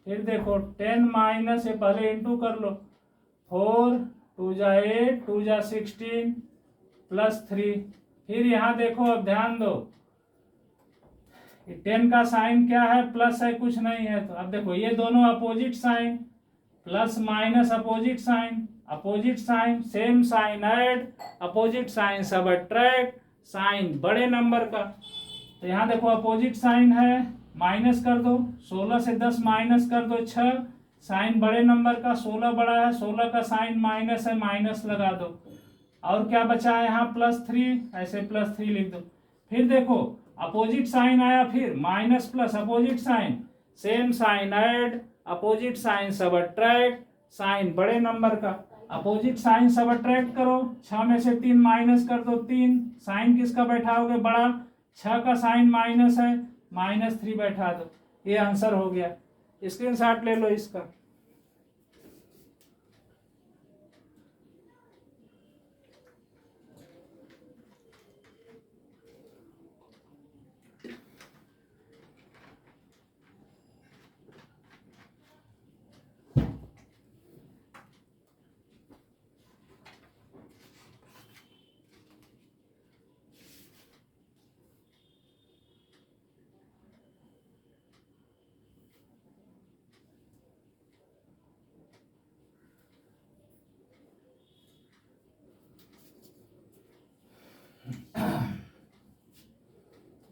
[SPEAKER 1] फिर देखो 10 माइनस ये पहले इंटू कर लो, 4 2 जा 8 2 जा 16 +3, फिर यहाँ देखो अब ध्यान दो 10 का साइन क्या है, प्लस है, कुछ नहीं है, तो अब देखो ये दोनों opposite sign, plus minus opposite sign same sign add, opposite sign subtract, sign बड़े नंबर का, तो यहाँ देखो अपोजिट साइन है, माइनस कर दो, 16 से 10 माइनस कर दो 6, साइन बड़े नंबर का, 16 बड़ा है, 16 का साइन माइनस है, माइनस लगा दो, और क्या बचा है यहाँ +3, ऐसे +3 लिख दो। फिर देखो अपोजिट साइन आया, फिर minus plus opposite sign, same sign add, opposite sign subtract, sign बड़े नंबर का, अपोजिट साइन सबट्रैक्ट करो, 6 में से 3 माइनस कर दो 3, साइन किसका बैठाओगे, बड़ा, 6 का साइन माइनस है, -3 बैठा दो, ये आंसर हो गया। स्क्रीनशॉट ले लो इसका।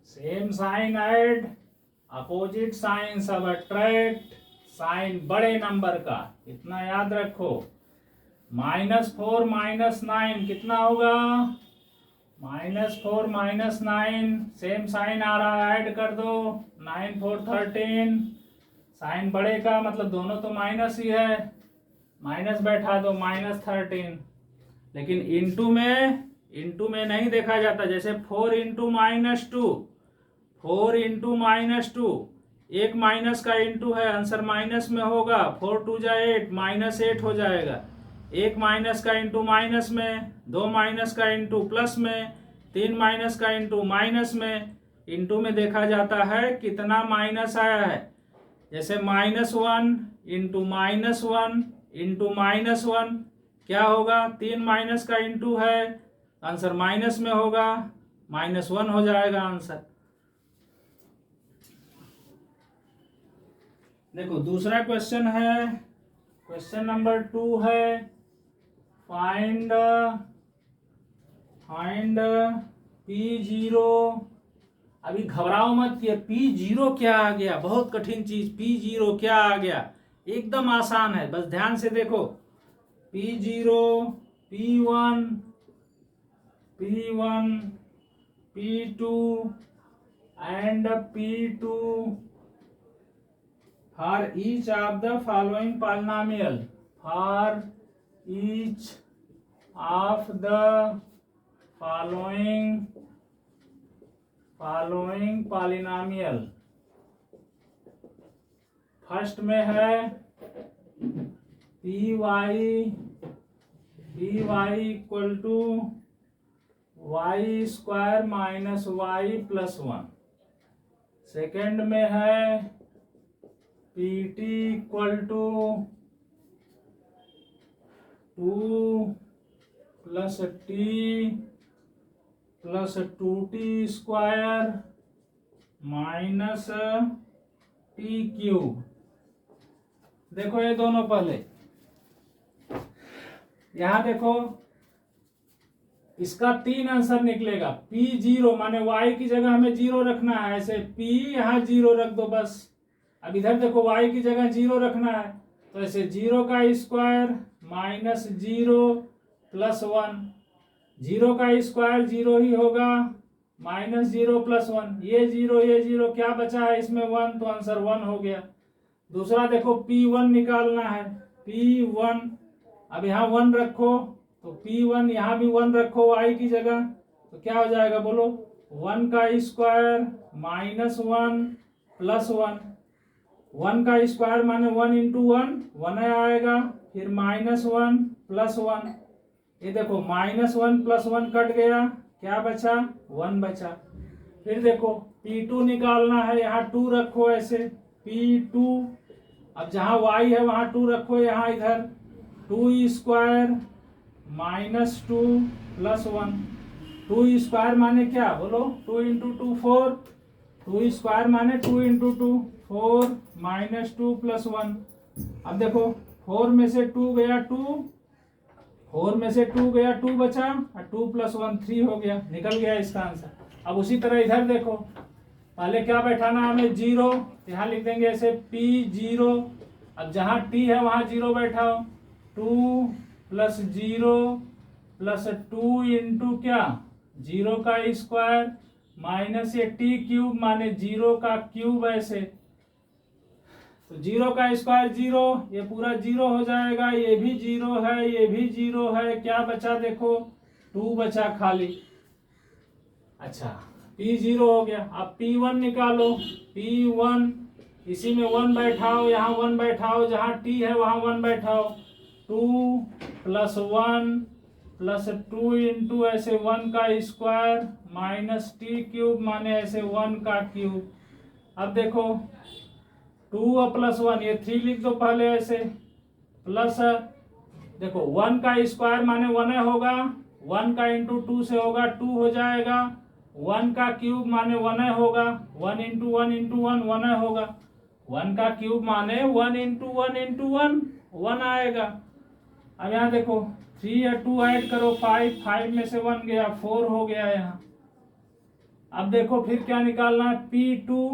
[SPEAKER 1] Same sign add, opposite sign subtract, sign बड़े नंबर का, इतना याद रखो। -4 -9 कितना होगा? -4 -9, सेम साइन आ रहा है, ऐड कर दो। 9 4 13, साइन बड़े का मतलब दोनों तो माइनस ही है, माइनस बैठा दो, -13। लेकिन इंटू में नहीं देखा जाता। जैसे 4 इंटू -2, 4 इंटू -2, एक माइनस का इंटू है, आंसर माइनस में होगा। 4 2 जा 8, -8 हो जाएगा। एक माइनस का इंटू माइनस में, दो माइनस का इंटू प्लस में, तीन माइनस का इंटू माइनस में। इंटू में देखा जाता है कितना माइनस आया है। जैसे -1 इंटू -1 इंटू -1 क्या होगा? 3 माइनस का इंटू है, आंसर माइनस में होगा, -1 हो जाएगा आंसर। देखो दूसरा क्वेश्चन है, क्वेश्चन नंबर 2 है, फाइंड P0। अभी घबराओ मत कि P0 क्या आ गया, बहुत कठिन चीज। P0 क्या आ गया? एकदम आसान है, बस ध्यान से देखो। P0, P1, P2 and P2 for each of the following polynomial, for each of the following polynomial। First में है py equal to y square minus y plus 1। Second में है pt equal to 2 plus t plus 2t square minus t cube. देखो ये दोनों पहले, यहां देखो इसका 3 आंसर निकलेगा। P0 माने y की जगह हमें 0 रखना है, ऐसे P यहाँ 0 रख दो बस। अब इधर देखो y की जगह 0 रखना है, तो ऐसे 0 का स्क्वायर माइनस 0 प्लस 1। 0 का स्क्वायर 0 ही होगा, -0 प्लस 1। ये 0 क्या बचा है इसमें? 1, तो आंसर 1 हो गया। दूसरा देखो P1 निकालना है। P1, अब यहाँ 1 रखो, तो P1 यहाँ भी 1 रखो y की जगह, तो क्या हो जाएगा बोलो? 1 का स्क्वायर -1 प्लस 1। 1 का स्क्वायर माने 1 इंटू 1 आएगा, फिर -1 प्लस 1। ये देखो -1 प्लस 1 कट गया, क्या बचा? 1 बचा। फिर देखो P2 निकालना है, यहाँ 2 रखो ऐसे P2। अब जहाँ y है वहाँ 2 रखो, यहाँ इधर 2 स्क्वायर -2 प्लस 1। 2 स्क्वायर माने क्या बोलो? 2 इंटू 2 4। 2 स्क्वायर माने 2 इंटू 2 4 -2 प्लस 1। अब देखो 4 में से 2 गया 2, 4 में से 2 गया 2 बचा, और 2 प्लस 1 3 हो गया, निकल गया इसका आंसर। अब उसी तरह इधर देखो, पहले क्या बैठाना हमें? 0, यहाँ लिख देंगे ऐसे P0। अब जहाँ t है वहाँ 0 बैठाओ, 2 प्लस 0 प्लस 2 इंटू क्या? 0 का स्क्वायर माइनस ये t क्यूब माने 0 का क्यूब ऐसे, तो 0 का स्क्वायर 0, ये पूरा 0 हो जाएगा, ये भी 0 है, ये भी 0 है, क्या बचा देखो? 2 बचा खाली। अच्छा P0 हो गया। अब P1 निकालो। P1 इसी में 1 बैठाओ, यहाँ 1 बैठाओ, जहाँ t है वहाँ 1 बैठाओ। 2 प्लस 1 प्लस 2 इंटू ऐसे 1 का स्क्वायर माइनस t क्यूब माने ऐसे 1 का क्यूब। अब देखो 2 और प्लस 1, ये 3 लिख दो पहले ऐसे, प्लस देखो 1 का स्क्वायर माने 1 होगा, 1 का इंटू 2 से होगा 2 हो जाएगा, 1 का क्यूब माने 1 होगा, 1 इंटू 1 इंटू 1 होगा, 1 का क्यूब माने 1 इंटू 1 इंटू 1 आएगा। अब यहाँ देखो 3 और 2 ऐड करो 5, 5 में से 1 गया 4 हो गया यहाँ। अब देखो फिर क्या निकालना है? P2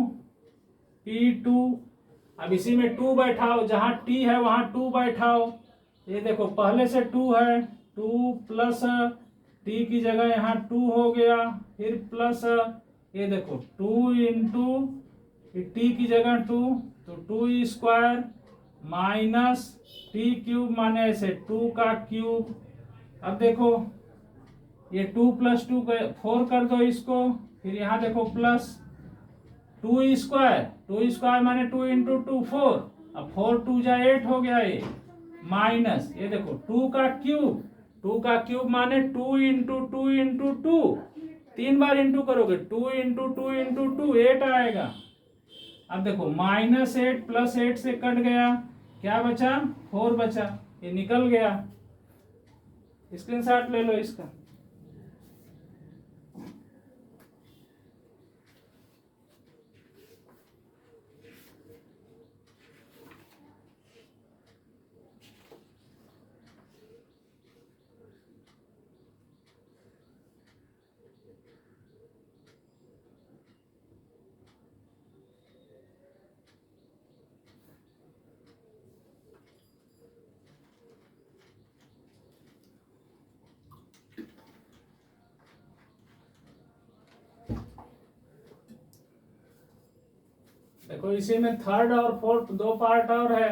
[SPEAKER 1] अब इसी में 2 बैठाओ, जहां t है वहां 2 बैठाओ। ये देखो पहले से 2 है, 2 प्लस t की जगह यहाँ 2 हो गया, फिर प्लस ये देखो 2 इंटू टी की जगह 2, तो 2 स्क्वायर माइनस टी क्यूब माने ऐसे 2 का क्यूब। अब देखो ये 2 प्लस 2 4 कर दो इसको, फिर यहाँ देखो प्लस 2 स्क्वायर माने 2 इंटू 2 4, अब 4 2 जा 8 हो गया ये, माइनस ये देखो 2 का क्यूब माने 2 इंटू 2 इंटू 2, 3 बार इंटू करोगे 2 इंटू 2 इंटू 2 8 आएगा। अब देखो -8 प्लस 8 से कट गया, क्या बचा 4 बचा, ये निकल गया। स्क्रीनशॉट ले लो इसका। देखो इसी में थर्ड और फोर्थ 2 पार्ट और है।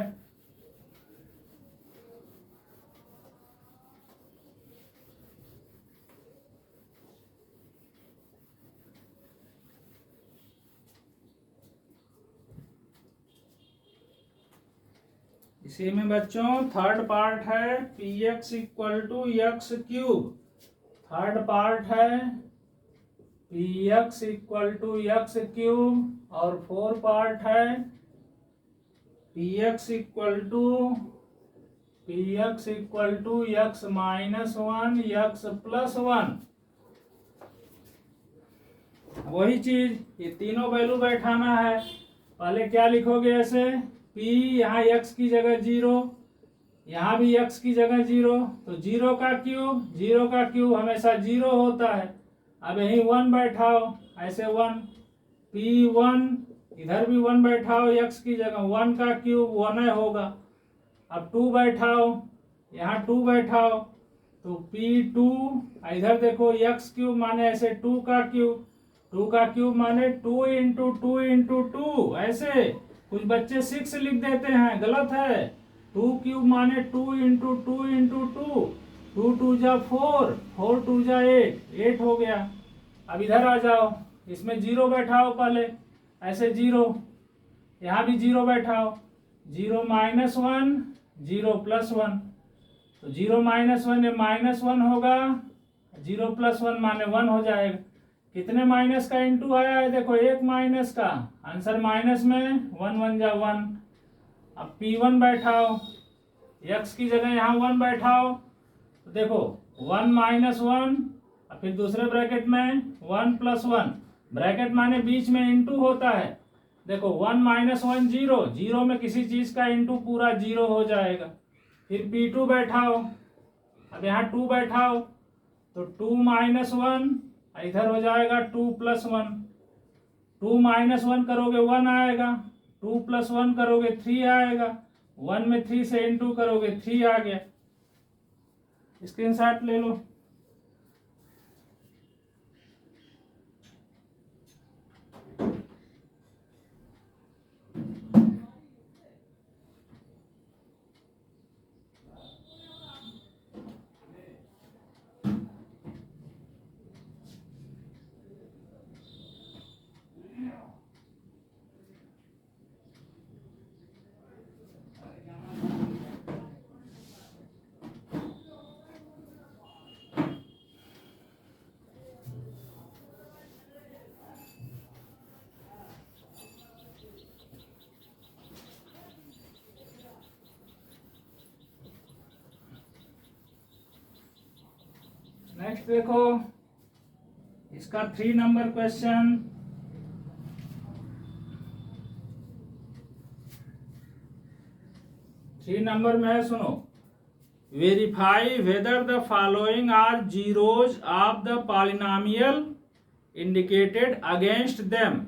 [SPEAKER 1] इसी में बच्चों थर्ड पार्ट है px equal to x cube, third part है px equal to x cube, और 4 पार्ट है px equal to x minus 1 x plus 1। वही चीज, ये तीनों वैल्यू बैठाना है। पहले क्या लिखोगे ऐसे, p यहाँ x की जगह 0, यहाँ भी x की जगह 0, तो 0 का क्यूब हमेशा 0 होता है। अब यही 1 बैठाओ, ऐसे 1 p1, इधर भी 1 बैठाओ x की जगह, 1 का क्यूब 1 होगा। अब 2 बैठाओ, यहाँ 2 बैठाओ, तो p2, इधर देखो x क्यूब माने ऐसे 2 का क्यूब माने 2 इंटू 2 इंटू 2, ऐसे कुछ बच्चे 6 लिख देते हैं, गलत है। 2 क्यूब माने 2 इंटू 2 इंटू 2, 2 2 जा 4, 4 2 जा 8 हो गया। अब इधर आ जाओ, इसमें 0 बैठाओ पहले, ऐसे 0, यहाँ भी 0 बैठाओ, 0 माइनस 1 0 प्लस 1, तो 0 माइनस 1 ये -1 होगा, 0 प्लस 1 माने 1 हो जाएगा। कितने माइनस का इंटू आया है, देखो एक माइनस का, आंसर माइनस में 1 1 जा 1। अब p1 बैठाओ, x की जगह यहाँ 1 बैठाओ, तो देखो 1 माइनस 1, फिर दूसरे ब्रैकेट में 1 प्लस 1, ब्रैकेट माने बीच में इंटू होता है। देखो 1 माइनस 1 0 में किसी चीज का इंटू पूरा 0 हो जाएगा। फिर p2 बैठाओ, अब यहाँ 2 बैठाओ, तो 2 माइनस 1, इधर हो जाएगा 2 प्लस 1, 2 माइनस 1 करोगे 1 आएगा, 2 प्लस 1 करोगे 3 आएगा, 1 में 3 से इंटू करोगे 3 आ गया। स्क्रीनशॉट ले लो। नेक्स्ट देखो इसका 3 नंबर क्वेश्चन। 3 नंबर में है, सुनो। Verify whether the following are zeros of the polynomial indicated against them.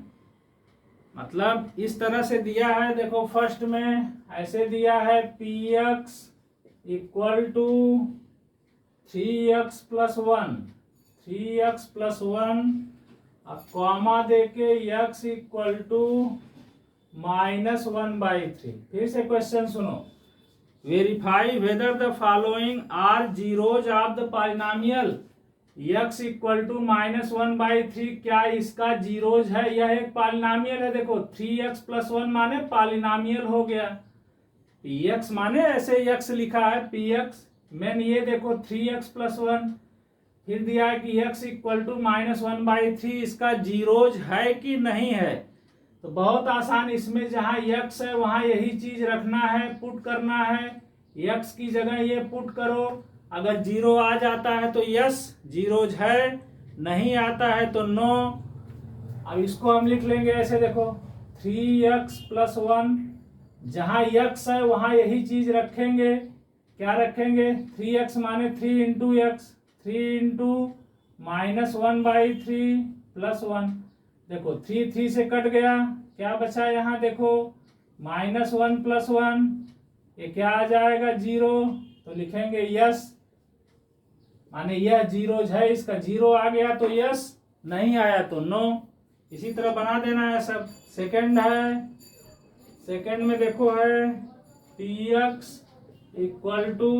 [SPEAKER 1] मतलब इस तरह से दिया है, देखो फर्स्ट में ऐसे दिया है P x equal to 3x plus 1, 3x plus 1, अब कॉमा देके x इक्वल टू -1/3। फिर से क्वेश्चन सुनो, verify whether the following are zeros of the polynomial x equal to -1/3, क्या इसका जीरोज है? यह एक पॉलिनोमियल है, देखो 3x प्लस 1 माने पॉलिनोमियल हो गया, px माने ऐसे x लिखा है px मैन, ये देखो 3x प्लस 1, फिर दिया है कि x इक्वल टू -1/3, इसका जीरोज है कि नहीं है? तो बहुत आसान, इसमें जहां x है वहां यही चीज रखना है, पुट करना है, x की जगह ये पुट करो, अगर जीरो आ जाता है तो यस जीरोज है, नहीं आता है तो नो। अब इसको हम लिख लेंगे ऐसे, देखो 3x प्लस 1, जहां x है वहां यही चीज रखेंगे, क्या रखेंगे? 3x माने 3 इंटू एक्स, 3 इंटू -1/3 प्लस 1, देखो 3 3 से कट गया, क्या बचा यहाँ? देखो -1 प्लस 1, ये क्या आ जाएगा? 0, तो लिखेंगे यस, माने यह जीरोज है, इसका जीरो आ गया तो यस, नहीं आया तो नो। इसी तरह बना देना है सब। सेकंड है, सेकंड में देखो है px equal to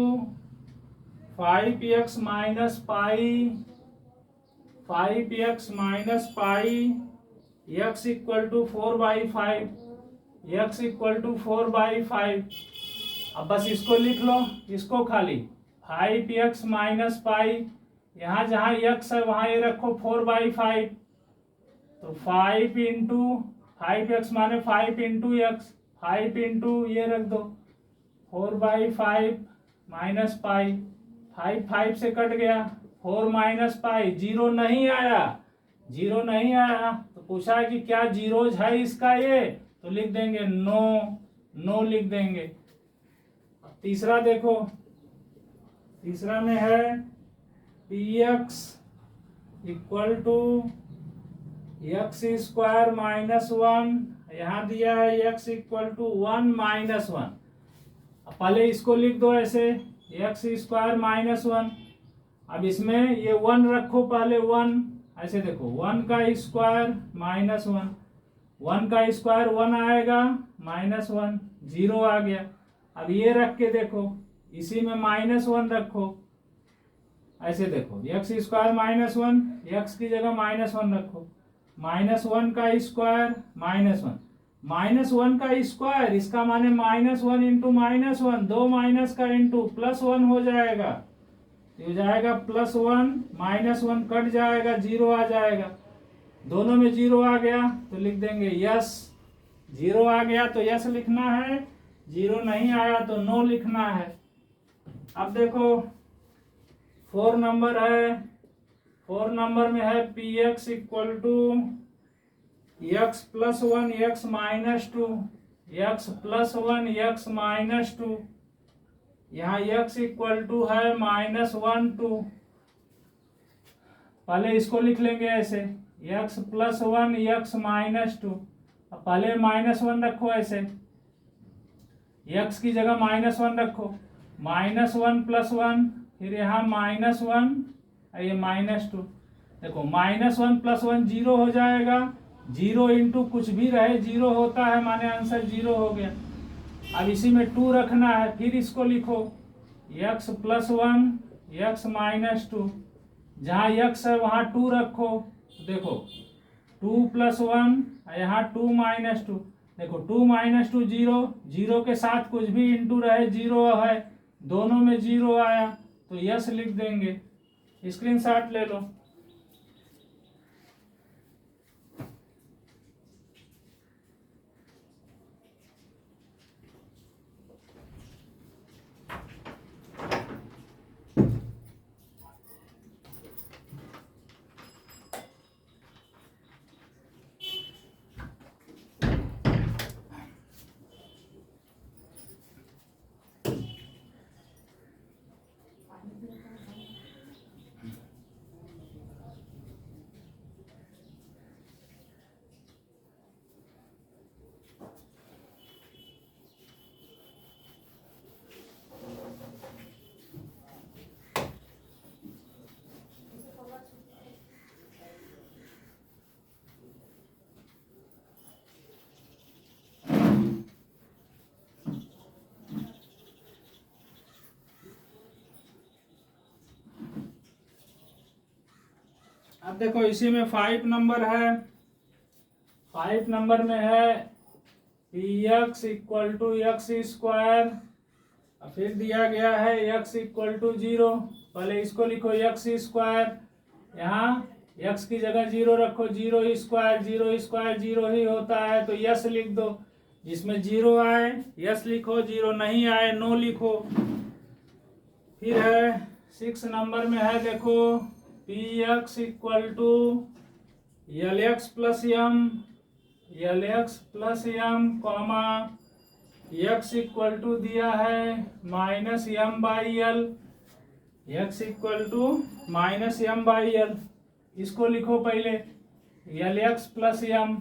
[SPEAKER 1] 5x minus pi, 5x minus pi, x equal to 4/5, x equal to 4/5। अब बस इसको लिख लो, इसको खाली 5x माइनस पाई, यहाँ जहाँ x है वहाँ ये रखो 4/5, तो 5 इंटू 5x माने 5 इंटू एक्स, 5 इंटू ये रख दो 4/5 माइनस पाई, 5 5 से कट गया, 4 माइनस पाई, जीरो नहीं आया, जीरो नहीं आया तो पूछा है कि क्या जीरोज है इसका ये, तो लिख देंगे नो, नो लिख देंगे। तीसरा देखो, तीसरा में है px equal to x square minus 1, यहाँ दिया है x इक्वल टू 1 माइनस 1, पहले इसको लिख दो ऐसे एक्स स्क्वायर माइनस 1, अब इसमें ये 1 रखो पहले 1, ऐसे देखो 1 का स्क्वायर माइनस 1, 1 का स्क्वायर 1 आएगा -1, 0 आ गया। अब ये रख के देखो, इसी में -1 रखो, ऐसे देखो एक्स स्क्वायर -1, एक्स की जगह -1 रखो, -1 का स्क्वायर -1, -1 का स्क्वायर इसका माने -1 इंटू -1, 2 माइनस का इंटू +1 हो जाएगा, तो हो जाएगा +1, -1 कट जाएगा, 0 आ जाएगा, दोनों में 0 आ गया तो लिख देंगे यस, 0 आ गया तो यस लिखना है, 0 नहीं आया तो नो लिखना है। अब देखो 4 नंबर है, 4 नंबर में है px equal to x plus 1 x minus 2, x plus 1 x minus 2, यहाँ x इक्वल टू है -1 2, पहले इसको लिख लेंगे ऐसे x प्लस 1 x माइनस 2, अब पहले -1 रखो ऐसे, x की जगह -1 रखो, -1 प्लस 1, फिर यहाँ -1, ये -2, देखो -1 प्लस 1 0 हो जाएगा, 0 इंटू कुछ भी रहे 0 होता है, माने आंसर 0 हो गया। अब इसी में 2 रखना है, फिर इसको लिखो x प्लस 1 x माइनस 2, जहाँ x है वहाँ 2 रखो, देखो 2 प्लस 1, यहाँ 2 माइनस 2, देखो 2 माइनस 2 0, 0 के साथ कुछ भी इंटू रहे 0 है, दोनों में 0 आया तो यस लिख देंगे। स्क्रीनशॉट ले लो। अब देखो इसी में 5 नंबर है, 5 नंबर में है P x equal to x square, फिर दिया गया है एक्स इक्वल टू 0। पहले इसको लिखो एक्स स्क्वायर, यहाँ एक्स की जगह 0 रखो, 0 स्क्वायर 0 ही होता है तो यस लिख दो, जिसमें 0 आए यस लिखो, 0 नहीं आए नो लिखो। फिर है 6 नंबर में है देखो p x equal to l x plus m comma x equal to दिया है minus m by l, x equal to minus m by l. इसको लिखो पहले एल एक्स प्लस एम,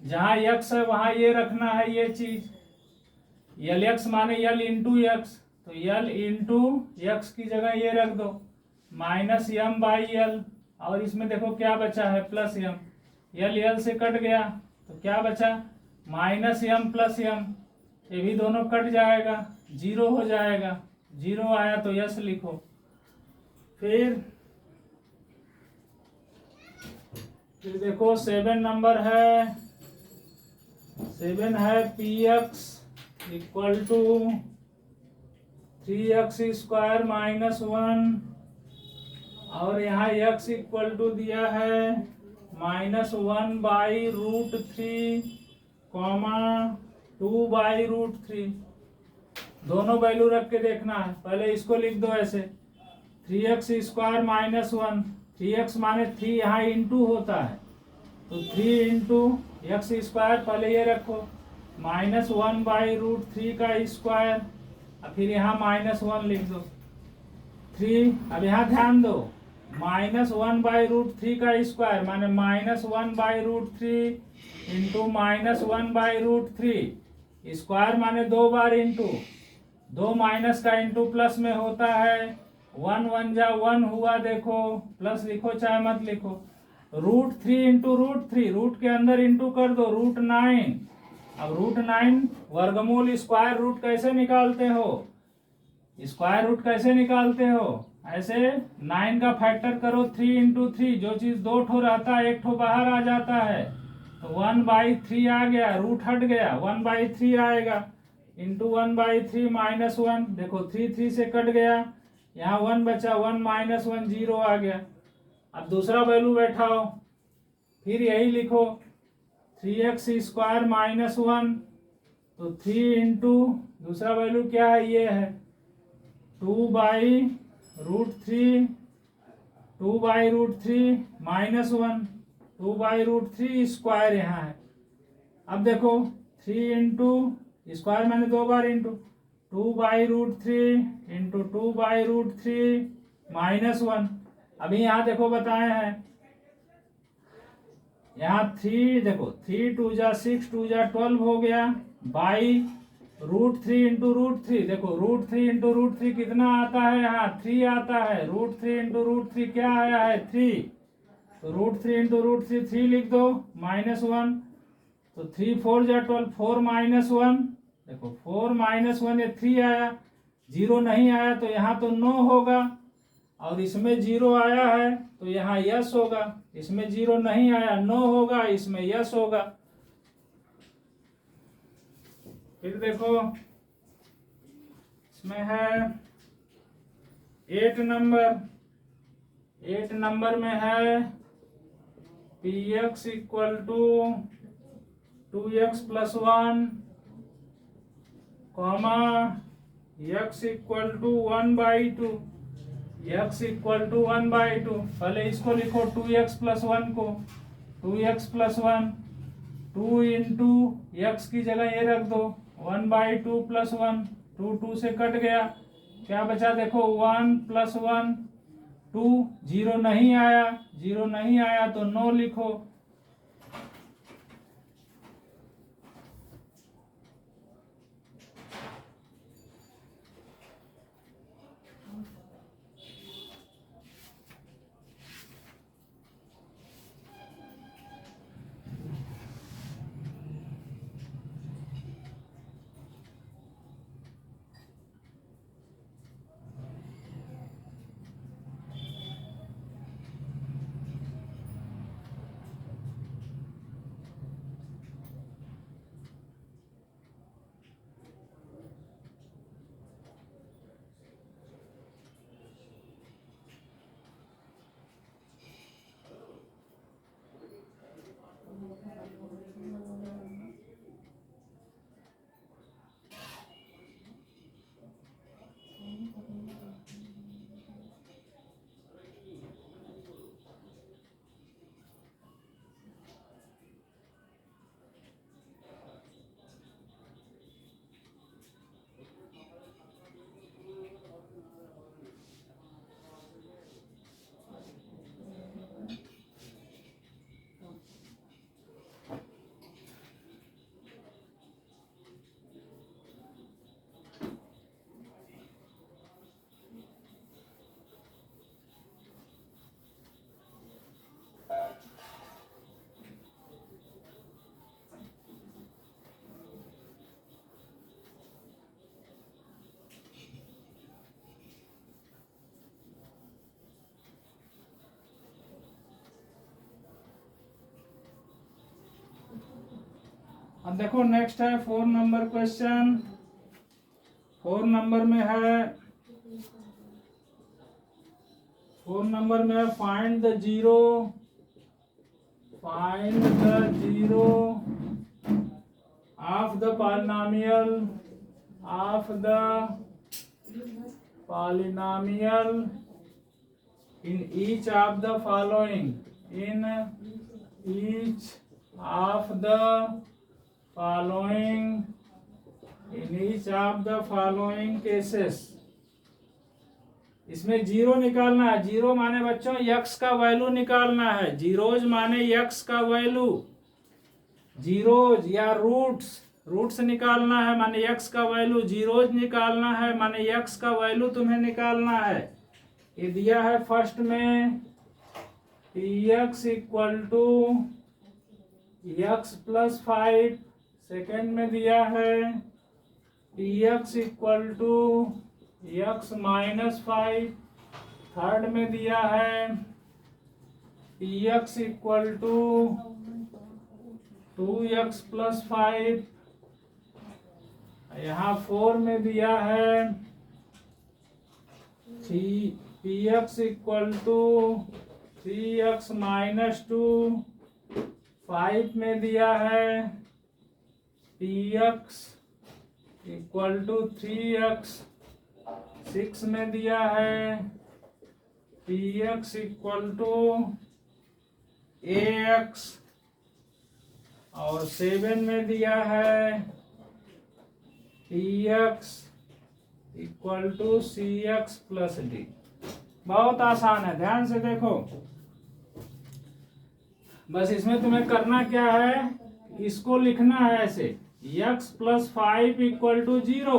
[SPEAKER 1] जहाँ एक्स है वहाँ ये रखना है ये चीज, एल एक्स माने एल इंटू एक्स, तो एल इंटू एक्स की जगह ये रख दो माइनस एम बाई एल, और इसमें देखो क्या बचा है प्लस एम, एल एल से कट गया तो क्या बचा माइनस एम प्लस एम, ये भी दोनों कट जाएगा 0 हो जाएगा, 0 आया तो यस लिखो। फिर देखो 7 नंबर है, 7 है P x equal to 3x square minus 1, और यहाँ x इक्वल टू दिया है minus 1 by root 3 comma 2 by root 3, दोनों वैल्यू रख के देखना है। पहले इसको लिख दो ऐसे 3x स्क्वायर माइनस 1, 3x माने 3 यहाँ इंटू होता है तो 3 इंटू एक्स स्क्वायर, पहले ये रखो माइनस 1 बाई रूट 3 का स्क्वायर, और फिर यहाँ माइनस 1 लिख दो 3। अब यहाँ ध्यान दो माइनस 1 बाई रूट 3 का स्क्वायर माने minus 1 by root 3 into minus 1 by root 3, square माने 2 बार इंटू, 2 माइनस का इंटू प्लस में होता है, 1 1 जा 1 हुआ, देखो प्लस लिखो चाहे मत लिखो, रूट 3 इंटू रूट 3, रूट के अंदर इंटू कर दो रूट 9। अब रूट 9 वर्गमूल स्क्वायर रूट कैसे निकालते हो, स्क्वायर रूट कैसे निकालते हो, ऐसे 9 का फैक्टर करो 3 इंटू 3, जो चीज 2 ठो रहता है 1 ठो बाहर आ जाता है, तो 1/3 आ गया, रूट हट गया 1/3 आएगा, इंटू 1/3 माइनस 1, देखो 3 3 से कट गया, यहाँ 1 बचा, 1 माइनस 1 0 आ गया। अब दूसरा वैल्यू बैठाओ, फिर यही लिखो 3x स्क्वायर माइनस 1, तो 3 इंटू दूसरा वैल्यू क्या है ये है 2 by root three minus 1, 2 by root 3 square यहाँ है। अब देखो 3 इंटू स्क्वायर मैंने 2 बार into 2 by root 3 into 2 by root 3 minus 1। अभी यहाँ देखो बताए हैं, यहाँ 3 देखो 3 2 जा 6 2 जा 12 हो गया, बाई रूट 3 इंटू रूट 3, देखो रूट 3 इंटू रूट 3 कितना आता है, यहाँ 3 आता है, रूट 3 इंटू रूट 3 क्या आया है 3, तो रूट 3 इंटू रूट 3 3 लिख दो माइनस 1, तो 3 4 जा 12 4 माइनस 1, देखो 4 माइनस 1 ये 3 आया, 0 नहीं आया तो यहाँ तो नो होगा, और इसमें 0 आया है तो यहाँ यस होगा, इसमें 0 नहीं आया नो होगा, इसमें यस होगा। फिर देखो इसमें है 8 नंबर में है P x equal to 2x plus 1 comma x equal to 1/2, x equal to 1/2, पहले इसको लिखो 2x प्लस 1 को 2x प्लस 1, 2 इंटू एक्स की जगह ये रख दो 1/2 प्लस 1, 2 2 से कट गया, क्या बचा देखो 1 प्लस 1 2, 0 नहीं आया, 0 नहीं आया तो नो लिखो। अब देखो नेक्स्ट है 4 नंबर क्वेश्चन। 4 नंबर में है, 4 नंबर में है find the zero of the polynomial in each of the following cases। इसमें जीरो निकालना है। जीरो माने बच्चों यक्स का वैल्यू निकालना है। जीरोज माने यक्स का वैल्यू, जीरोज या रूट्स निकालना है माने यक्स का वैल्यू, जीरोज निकालना है माने यक्स का वैल्यू तुम्हें निकालना है। ये दिया है फर्स्ट में px equal to x plus 5, second में दिया है px equal to x minus 5, third में दिया है px equal to 2x plus 5, यहाँ 4 में दिया है px equal to 3x minus 2, 5 में दिया है px इक्वल टू 3x, 6 में दिया है px इक्वल टू ax, और 7 में दिया है px equal to cx plus d. बहुत आसान है, ध्यान से देखो। बस इसमें तुम्हें करना क्या है, इसको लिखना है ऐसे x plus 5 equal to 0,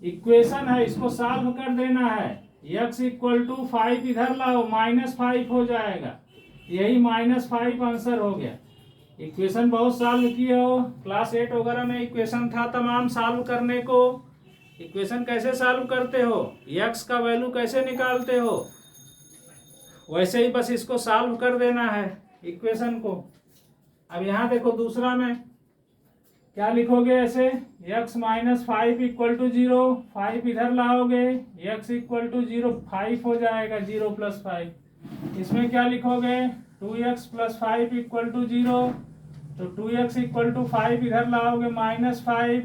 [SPEAKER 1] equation है, इसको सॉल्व कर देना है। x इक्वल टू 5 इधर लाओ, -5 हो जाएगा, यही -5 आंसर हो गया। इक्वेशन बहुत सॉल्व किए हो, क्लास 8 वगैरह में इक्वेशन था तमाम सॉल्व करने को। इक्वेशन कैसे सॉल्व करते हो, x का वैल्यू कैसे निकालते हो, वैसे ही बस इसको सॉल्व कर देना है इक्वेशन को। अब यहाँ देखो दूसरा में क्या लिखोगे, ऐसे x माइनस 5 इक्वल टू 0, 5 इधर लाओगे, x इक्वल टू 0, 5 हो जाएगा, 0 प्लस 5। इसमें क्या लिखोगे, 2x प्लस 5 इक्वल टू 0, तो 2x इक्वल टू 5 इधर लाओगे, -5,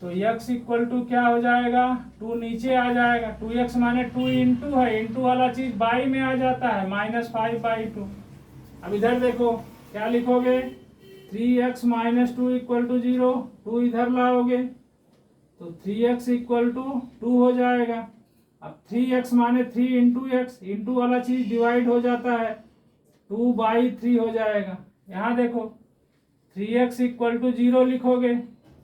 [SPEAKER 1] तो x इक्वल टू क्या हो जाएगा, 2 नीचे आ जाएगा, 2x माने 2 इंटू है, इंटू वाला चीज बाई में आ जाता है, -5/2। अब इधर देखो क्या लिखोगे, 3x माइनस 2 इक्वल टू 0, 2 इधर लाओगे तो 3x इक्वल टू 2 हो जाएगा। अब 3x माने 3 इंटू एक्स, इंटू वाला चीज डिवाइड हो जाता है, 2/3 हो जाएगा। यहाँ देखो 3x इक्वल टू 0 लिखोगे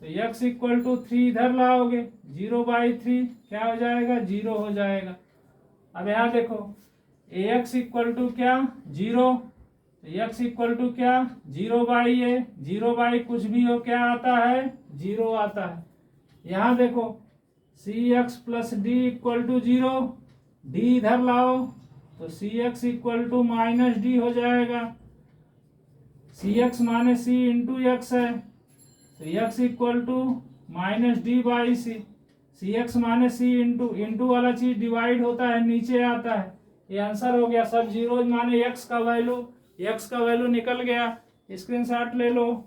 [SPEAKER 1] तो x इक्वल टू 3 इधर लाओगे, 0/3 क्या हो जाएगा, 0 हो जाएगा। अब यहाँ देखो ax इक्वल टू क्या, 0, तो x इक्वल टू क्या, 0/a, 0/ कुछ भी हो क्या आता है, 0 आता है। यहाँ देखो cx plus d equal to 0, d इधर लाओ तो cx equal to minus d हो जाएगा। cx माने c इंटू एक्स है, तो x इक्वल टू माइनस डी/c, cx माने c इंटू वाला चीज डिवाइड होता है, नीचे आता है। ये आंसर हो गया। सब जीरो माने x का वैल्यू निकल गया। स्क्रीनशॉट ले लो।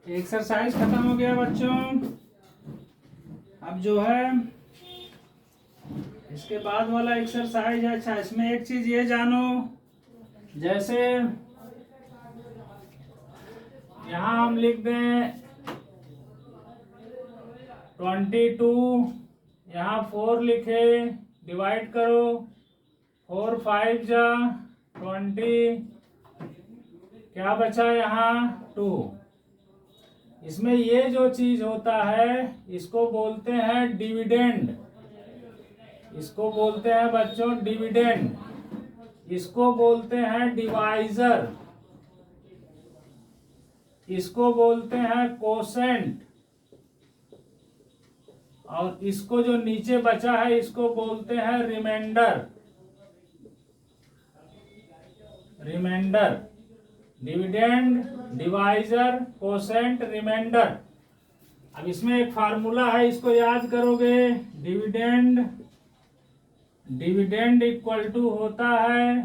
[SPEAKER 1] एक्सरसाइज खत्म हो गया बच्चों। अब जो है इसके बाद वाला एक्सरसाइज है। अच्छा, इसमें एक चीज ये जानो, जैसे यहां हम लिख दें 22, यहाँ 4 लिखे, डिवाइड करो, 4 5 जा 20, क्या बचा यहाँ 2। इसमें ये जो चीज होता है इसको बोलते हैं डिविडेंड, इसको बोलते हैं बच्चों डिविडेंड, इसको बोलते हैं डिवाइजर, इसको बोलते हैं कोसेंट, और इसको जो नीचे बचा है इसको बोलते हैं reminder. Reminder, dividend, divisor, quotient, reminder. अब इसमें एक फार्मूला है, इसको याद करोगे। डिविडेंड, डिविडेंड इक्वल टू होता है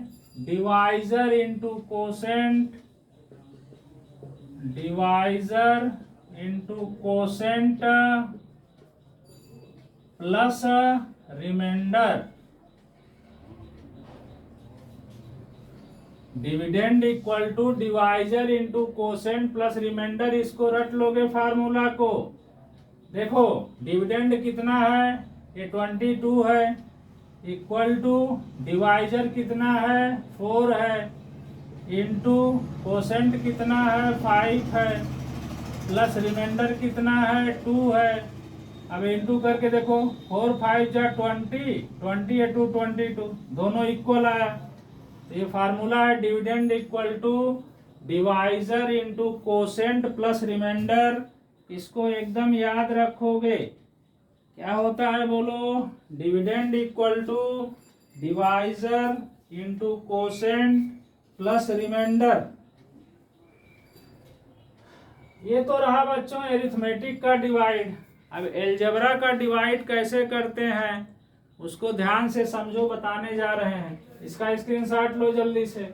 [SPEAKER 1] divisor into quotient, divisor into quotient plus remainder. Dividend equal to divisor into quotient plus remainder, इसको रट लोगे फार्मूला को। देखो डिविडेंड कितना है, ये 22 है, इक्वल टू डिवाइजर कितना है 4 है, इंटू कोसेंट कितना है 5 है, प्लस रिमाइंडर कितना है 2 है। अब इंटू करके देखो 4 5 जा 20, 20 या 2 22, दोनों इक्वल आया। तो ये फार्मूला है dividend equal to divisor into quotient plus remainder. इसको एकदम याद रखोगे। क्या होता है बोलो, dividend equal to divisor into quotient plus remainder. ये तो रहा बच्चों एरिथमेटिक का डिवाइड। अब एलजेब्रा का डिवाइड कैसे करते हैं उसको ध्यान से समझो, बताने जा रहे हैं। इसका स्क्रीनशॉट लो जल्दी से।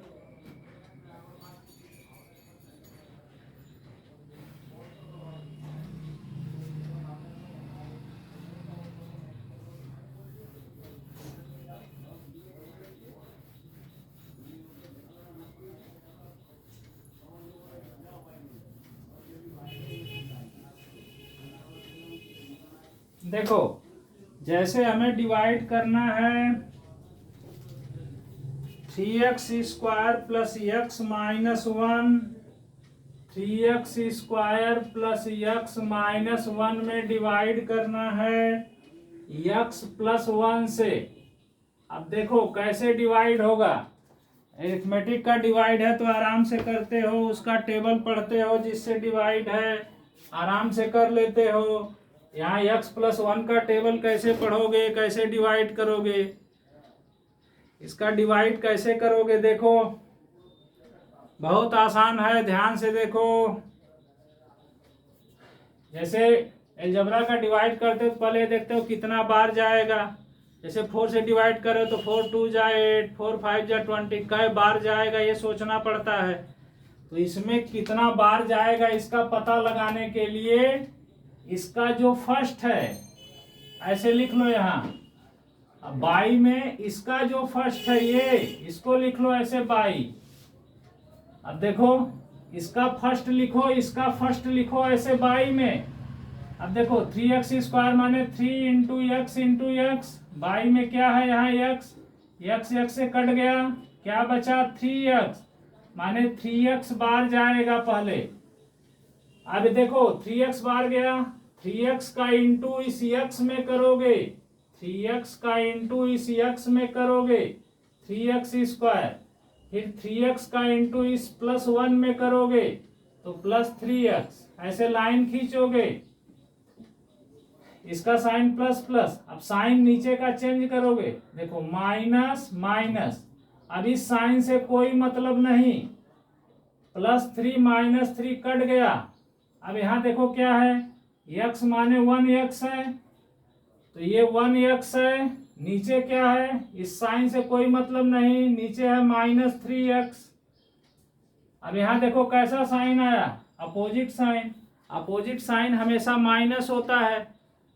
[SPEAKER 1] देखो जैसे हमें डिवाइड करना है 3x square plus x minus 1, 3x square plus x minus 1 में डिवाइड करना है x प्लस 1 से। अब देखो कैसे डिवाइड होगा। अरिथमेटिक का डिवाइड है तो आराम से करते हो, उसका टेबल पढ़ते हो जिससे डिवाइड है, आराम से कर लेते हो। यहाँ x प्लस 1 का टेबल कैसे पढ़ोगे, कैसे डिवाइड करोगे, इसका डिवाइड कैसे करोगे देखो, बहुत आसान है, ध्यान से देखो। जैसे अलजेब्रा का डिवाइड करते हो तो पहले देखते हो कितना बार जाएगा। जैसे 4 से डिवाइड करो तो 4 2 जा 8, 4 5 जा 20, कै बार जाएगा ये सोचना पड़ता है। तो इसमें कितना बार जाएगा इसका पता लगाने के लिए इसका जो फर्स्ट है ऐसे लिख लो यहाँ। अब बाई में इसका जो फर्स्ट है ये, इसको लिख लो ऐसे बाई। अब देखो इसका फर्स्ट लिखो, इसका फर्स्ट लिखो ऐसे बाई में। अब देखो 3x स्क्वायर माने 3 into x into x, by में क्या है यहाँ x, x से कट गया, क्या बचा 3x, माने 3x बार जाएगा पहले। अब देखो 3x बार गया, 3x का इंटू इस x में करोगे, 3x का इंटू इस x में करोगे 3x स्क्वायर, फिर 3x का इंटू इस प्लस 1 में करोगे तो प्लस 3x, ऐसे लाइन खींचोगे, इसका साइन प्लस प्लस। अब साइन नीचे का चेंज करोगे, देखो माइनस माइनस, अब इस साइन से कोई मतलब नहीं, प्लस 3 माइनस 3 कट गया। अब यहाँ देखो क्या है, x माने 1x है तो ये 1x है, नीचे क्या है, इस साइन से कोई मतलब नहीं, नीचे है माइनस 3x। अब यहाँ देखो कैसा साइन आया, अपोजिट साइन। अपोजिट साइन हमेशा माइनस होता है।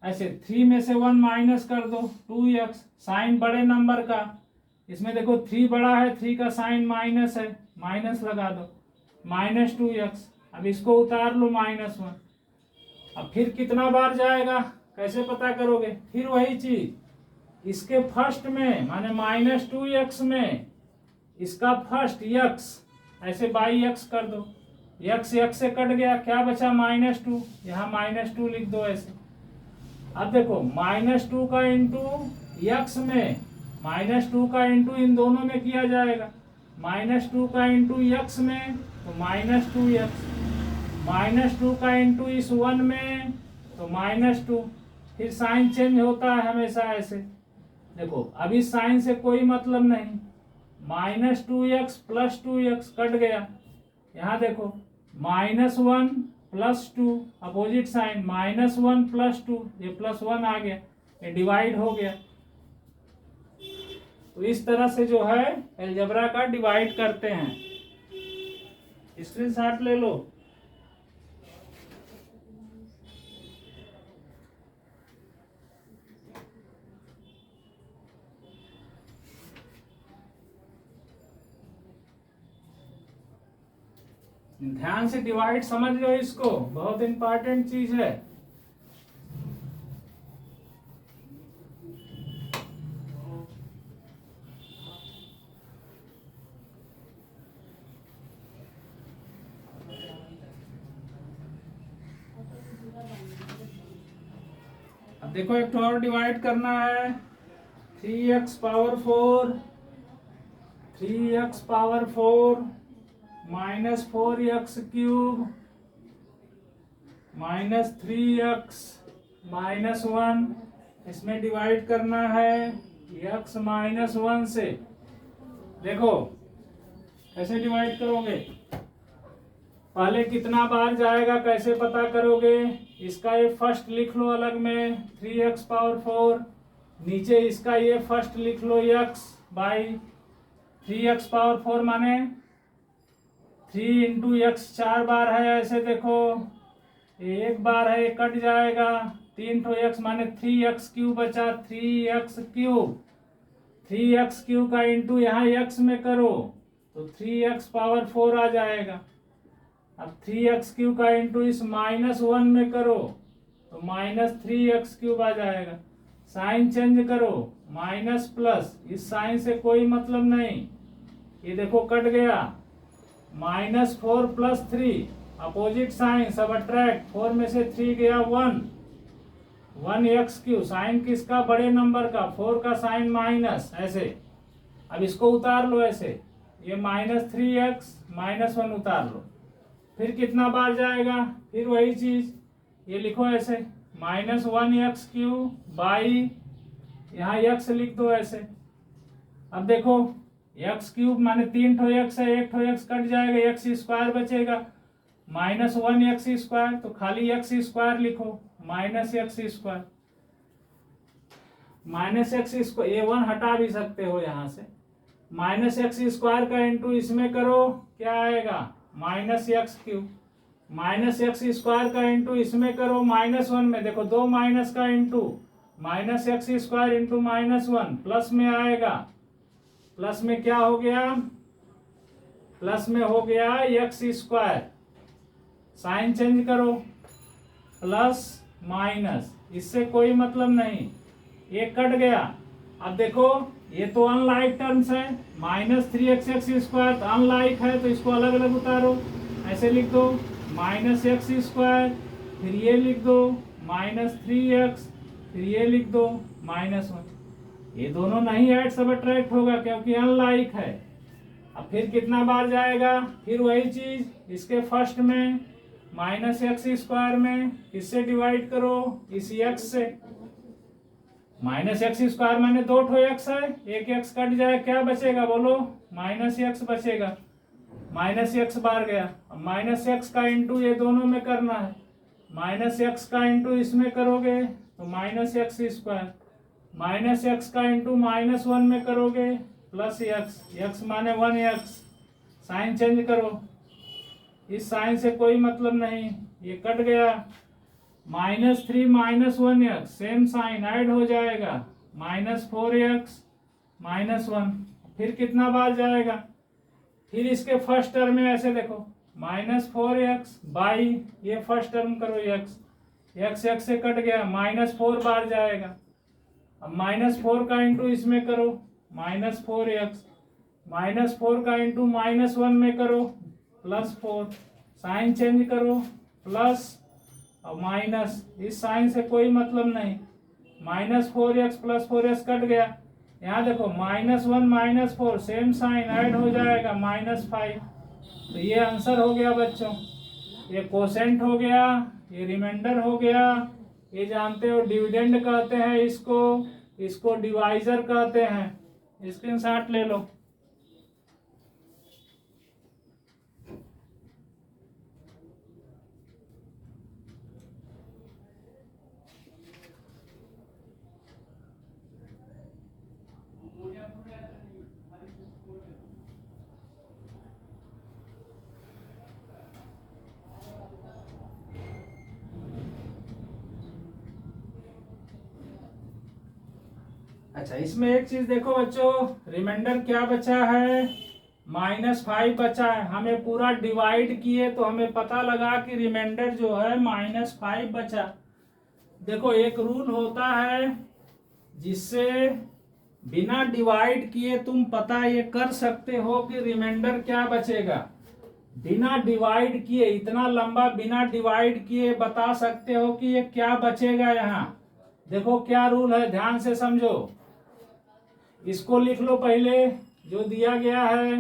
[SPEAKER 1] ऐसे 3 में से 1 माइनस कर दो 2x, साइन बड़े नंबर का, इसमें देखो 3 बड़ा है, 3 का साइन माइनस है, माइनस लगा दो, -2x। अब इसको उतार लो -1। अब फिर कितना बार जाएगा कैसे पता करोगे? फिर वही चीज, इसके फर्स्ट में माने -2x में इसका फर्स्ट x, ऐसे बाई x कर दो, x से कट गया, क्या बचा -2, यहाँ -2 लिख दो ऐसे। अब देखो -2 का इंटू x में, -2 का इंटू इन दोनों में किया जाएगा, -2 का इंटू x में तो -2x, -2 का इंटू इस 1 में तो -2, फिर साइन चेंज होता है हमेशा ऐसे। देखो अभी साइन से कोई मतलब नहीं, -2x + 2x कट गया, यहाँ देखो -1 + 2 अपोजिट साइन, -1 + 2, ये +1 आ गया, ये डिवाइड हो गया। तो इस तरह से जो है अलजेब्रा का डिवाइड करते हैं। स्क्रीनशॉट ले लो। ध्यान से डिवाइड समझ लो, इसको बहुत इंपॉर्टेंट चीज है। अब देखो एक और डिवाइड करना है, 3x power 4 -4x cube -3x -1, इसमें डिवाइड करना है x -1 से। देखो कैसे डिवाइड करोगे, पहले कितना बार जाएगा कैसे पता करोगे? इसका ये फर्स्ट लिख लो अलग में 3x पावर 4, नीचे इसका ये फर्स्ट लिख लो x बाई 3x पावर 4 माने 3 इंटू x 4 बार है ऐसे, देखो एक बार है, कट जाएगा, 3 तो x माने 3x क्यूब बचा, 3x क्यूब का इंटू यहाँ x में करो तो 3x पावर 4 आ जाएगा। अब 3x क्यूब का इंटू इस -1 में करो तो -3x क्यूब आ जाएगा। साइन चेंज करो, माइनस प्लस, इस साइन से कोई मतलब नहीं, ये देखो कट गया, -4 + 3 अपोजिट साइन सबट्रैक्ट, 4 में से 3 गया 1x क्यूब, साइन किसका? बड़े नंबर का, 4 का साइन माइनस ऐसे। अब इसको उतार लो ऐसे, ये -3x -1 उतार लो, फिर कितना बार जाएगा? फिर वही चीज, ये लिखो ऐसे -1x क्यूब बाई, यहाँ x लिख दो ऐसे। अब देखो x क्यूब माने 3 ठो x है, 1 ठो x कट जाएगा, x² बचेगा, -1x², तो खाली x² लिखो, -x², -x², ये 1 हटा भी सकते हो यहाँ से, -x² का इंटू इसमें करो, क्या आएगा? -x क्यूब, -x² का इंटू इसमें करो, -1 में देखो 2 माइनस का इंटू, -x² इंटू -1 प्लस में आएगा, प्लस में क्या हो गया? प्लस में हो गया x², साइन चेंज करो, प्लस माइनस, इससे कोई मतलब नहीं, ये कट गया। अब देखो ये तो अनलाइक टर्म्स है, -3x² अनलाइक है तो इसको अलग अलग उतारो, ऐसे लिख दो -x², फिर ये लिख दो -3x, फिर ये लिख दो -1, ये दोनों नहीं ऐड सबट्रैक्ट होगा क्योंकि अनलाइक है। अब फिर कितना बार जाएगा? फिर वही चीज, इसके फर्स्ट में -x² में किससे डिवाइड करो? इस x से, -x² माने 2 ठो x है, एक x कट जाए, क्या बचेगा बोलो? -x बचेगा, -x बार गया। अब -x का इंटू ये दोनों में करना है, -x का इंटू इसमें करोगे तो -x², -x का इंटू -1 में करोगे प्लस x माने 1x, साइन चेंज करो, इस साइन से कोई मतलब नहीं, ये कट गया। -3 -1x सेम साइन ऐड हो जाएगा, -4x -1। फिर कितना बार जाएगा, फिर इसके फर्स्ट टर्म में ऐसे देखो -4x बाई ये फर्स्ट टर्म करो x x से कट गया, -4 बार जाएगा। अब -4 का इंटू इसमें करो -4x, -4 का इंटू -1 में करो +4, साइन चेंज करो प्लस और माइनस, इस साइन से कोई मतलब नहीं। -4x + 4x कट गया। यहाँ देखो -1 -4 सेम साइन ऐड हो जाएगा -5। तो ये आंसर हो गया बच्चों, ये कोसेंट हो गया, ये रिमाइंडर हो गया। ये जानते हो डिविडेंड कहते हैं इसको डिवाइजर कहते हैं। स्क्रीनशॉट ले लो। अच्छा, इसमें एक चीज देखो बच्चों, रिमाइंडर क्या बचा है, -5 बचा है। हमें पूरा डिवाइड किए तो हमें पता लगा कि रिमाइंडर जो है -5 बचा। देखो एक रूल होता है जिससे बिना डिवाइड किए तुम पता ये कर सकते हो कि रिमाइंडर क्या बचेगा। बिना डिवाइड किए, इतना लंबा बिना डिवाइड किए बता सकते हो कि ये क्या बचेगा। यहाँ देखो क्या रूल है, ध्यान से समझो। इसको लिख लो पहले जो दिया गया है,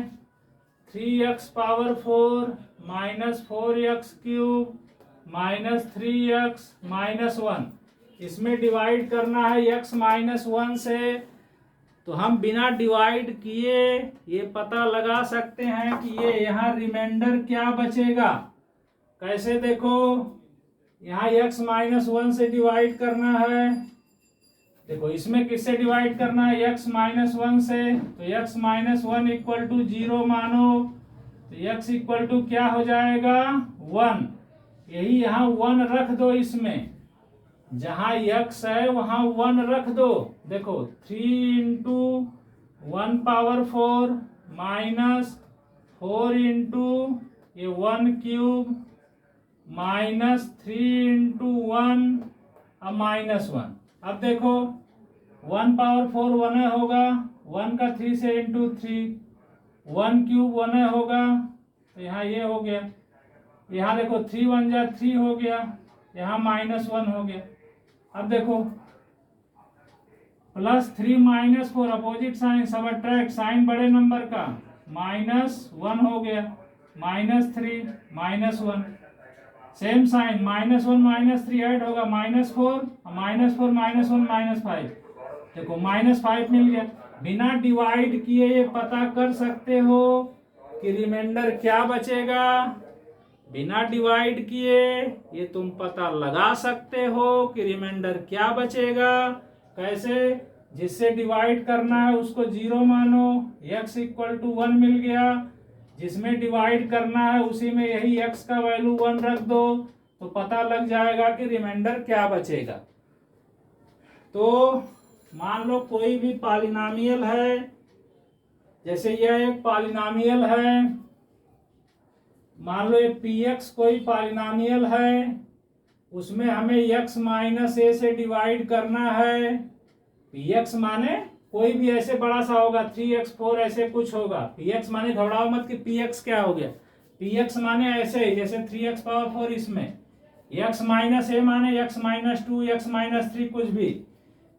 [SPEAKER 1] 3x पावर 4 -4x³ -3x -1। इसमें डिवाइड करना है x -1 से। तो हम बिना डिवाइड किए ये पता लगा सकते हैं कि ये यहाँ रिमाइंडर क्या बचेगा। कैसे देखो, यहाँ x -1 से डिवाइड करना है। देखो इसमें किससे डिवाइड करना है, x -1 से। तो x -1 = 0 मानो, तो x = क्या हो जाएगा, 1। यही यहाँ 1 रख दो, इसमें जहां x है वहां 1 रख दो। देखो 3 × 1 पावर 4 -4 × ये 1³ -3 × 1 अब -1। अब देखो 1 पावर 4 1 होगा, 1 का 3 से इंटू 3, 1³ 1 होगा। तो यहाँ ये हो गया। यहाँ देखो 3 1 जा 3 हो गया, यहाँ -1 हो गया। अब देखो +3 -4 अपोजिट साइन, सबट्रैक्ट साइन बड़े नंबर का, -1 हो गया, -3 -1 सेम साइन, -1 -3 ऐड होगा, -4 -1 -5। देखो -5 मिल गया। बिना डिवाइड किए ये पता कर सकते हो कि रिमाइंडर क्या बचेगा। बिना डिवाइड किए ये तुम पता लगा सकते हो कि रिमाइंडर क्या बचेगा। कैसे, जिससे डिवाइड करना है उसको 0 मानो, x = 1 मिल गया। जिसमें डिवाइड करना है उसी में यही x का वैल्यू 1 रख दो, तो पता लग जाएगा कि रिमाइंडर क्या बचेगा। तो मान लो कोई भी पॉलिनॉमियल है, जैसे यह एक पॉलिनॉमियल है, मान लो ये px कोई पॉलिनॉमियल है, उसमें हमें x -a से डिवाइड करना है। px माने कोई भी ऐसे बड़ा सा होगा, 3x4 ऐसे कुछ होगा। px माने घबराओ मत कि px क्या हो गया। px माने ऐसे ही जैसे 3x⁴ इसमें, x -a माने x -2 x -3 कुछ भी।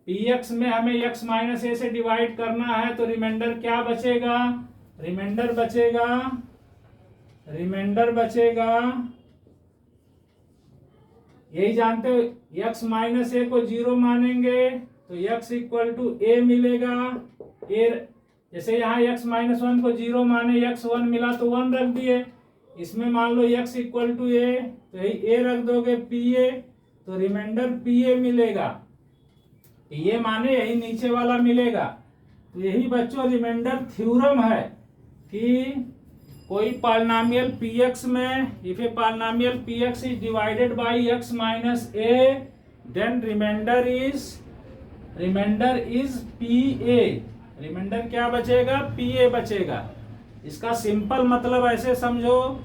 [SPEAKER 1] px में हमें x -a से डिवाइड करना है, तो रिमाइंडर क्या बचेगा, रिमाइंडर बचेगा यही जानते हो, x -a को 0 मानेंगे तो x = a मिलेगा। जैसे यहाँ x -1 को 0 माने, x 1 मिला तो 1 रख दिए। इसमें मान लो x = a, तो यही a रख दोगे, pa, तो रिमाइंडर pa मिलेगा। pa माने यही नीचे वाला मिलेगा। तो यही बच्चों रिमाइंडर थ्योरम है कि कोई पॉलिनोमियल px में if a polynomial px is divided by x minus a then remainder is pa। Remainder क्या बचेगा? pa बचेगा। इसका सिंपल मतलब ऐसे समझो,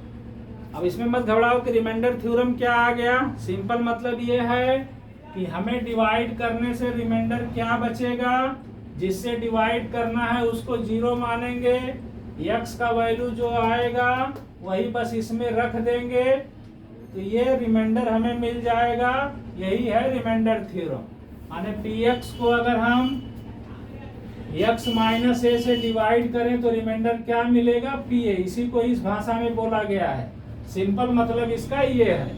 [SPEAKER 1] अब इसमें मत घबराओ कि रिमाइंडर थ्योरम क्या आ गया। सिंपल मतलब ये है कि हमें डिवाइड करने से रिमाइंडर क्या बचेगा, जिससे डिवाइड करना है उसको 0 मानेंगे, x का वैल्यू जो आएगा वही बस इसमें रख देंगे, तो ये रिमाइंडर हमें मिल जाएगा। यही है रिमाइंडर थ्योरम। माने px को अगर हम x माइनस ए से डिवाइड करें तो रिमाइंडर क्या मिलेगा? pa। इसी को इस भाषा में बोला गया है। सिंपल मतलब इसका ये है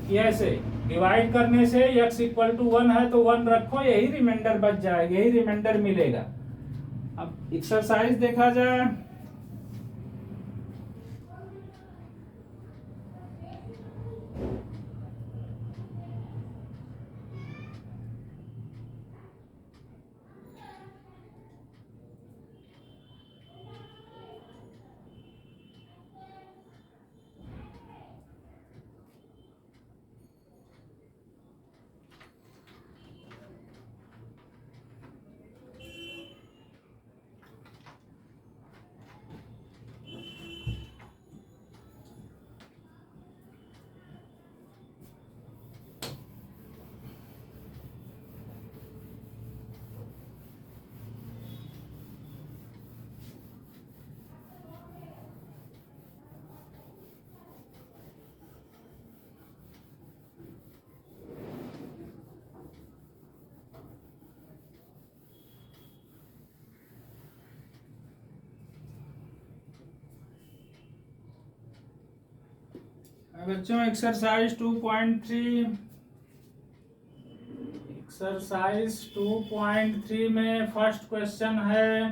[SPEAKER 1] कि ऐसे डिवाइड करने से x इक्वल टू 1 है तो 1 रखो, यही रिमाइंडर बच जाएगा, यही रिमाइंडर मिलेगा। अब एक्सरसाइज देखा जाए। बच्चों एक्सरसाइज 2.3 में फर्स्ट क्वेश्चन है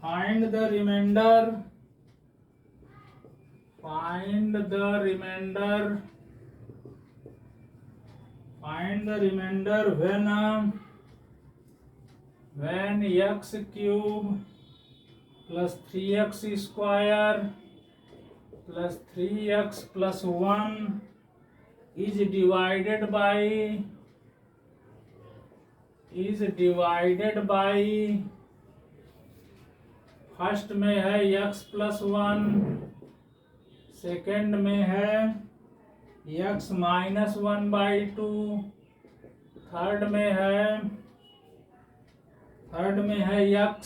[SPEAKER 1] find the remainder when x cube plus 3x square plus 3x plus 1 is divided by first में है x प्लस 1, सेकेंड में है x माइनस 1/2, थर्ड में है x,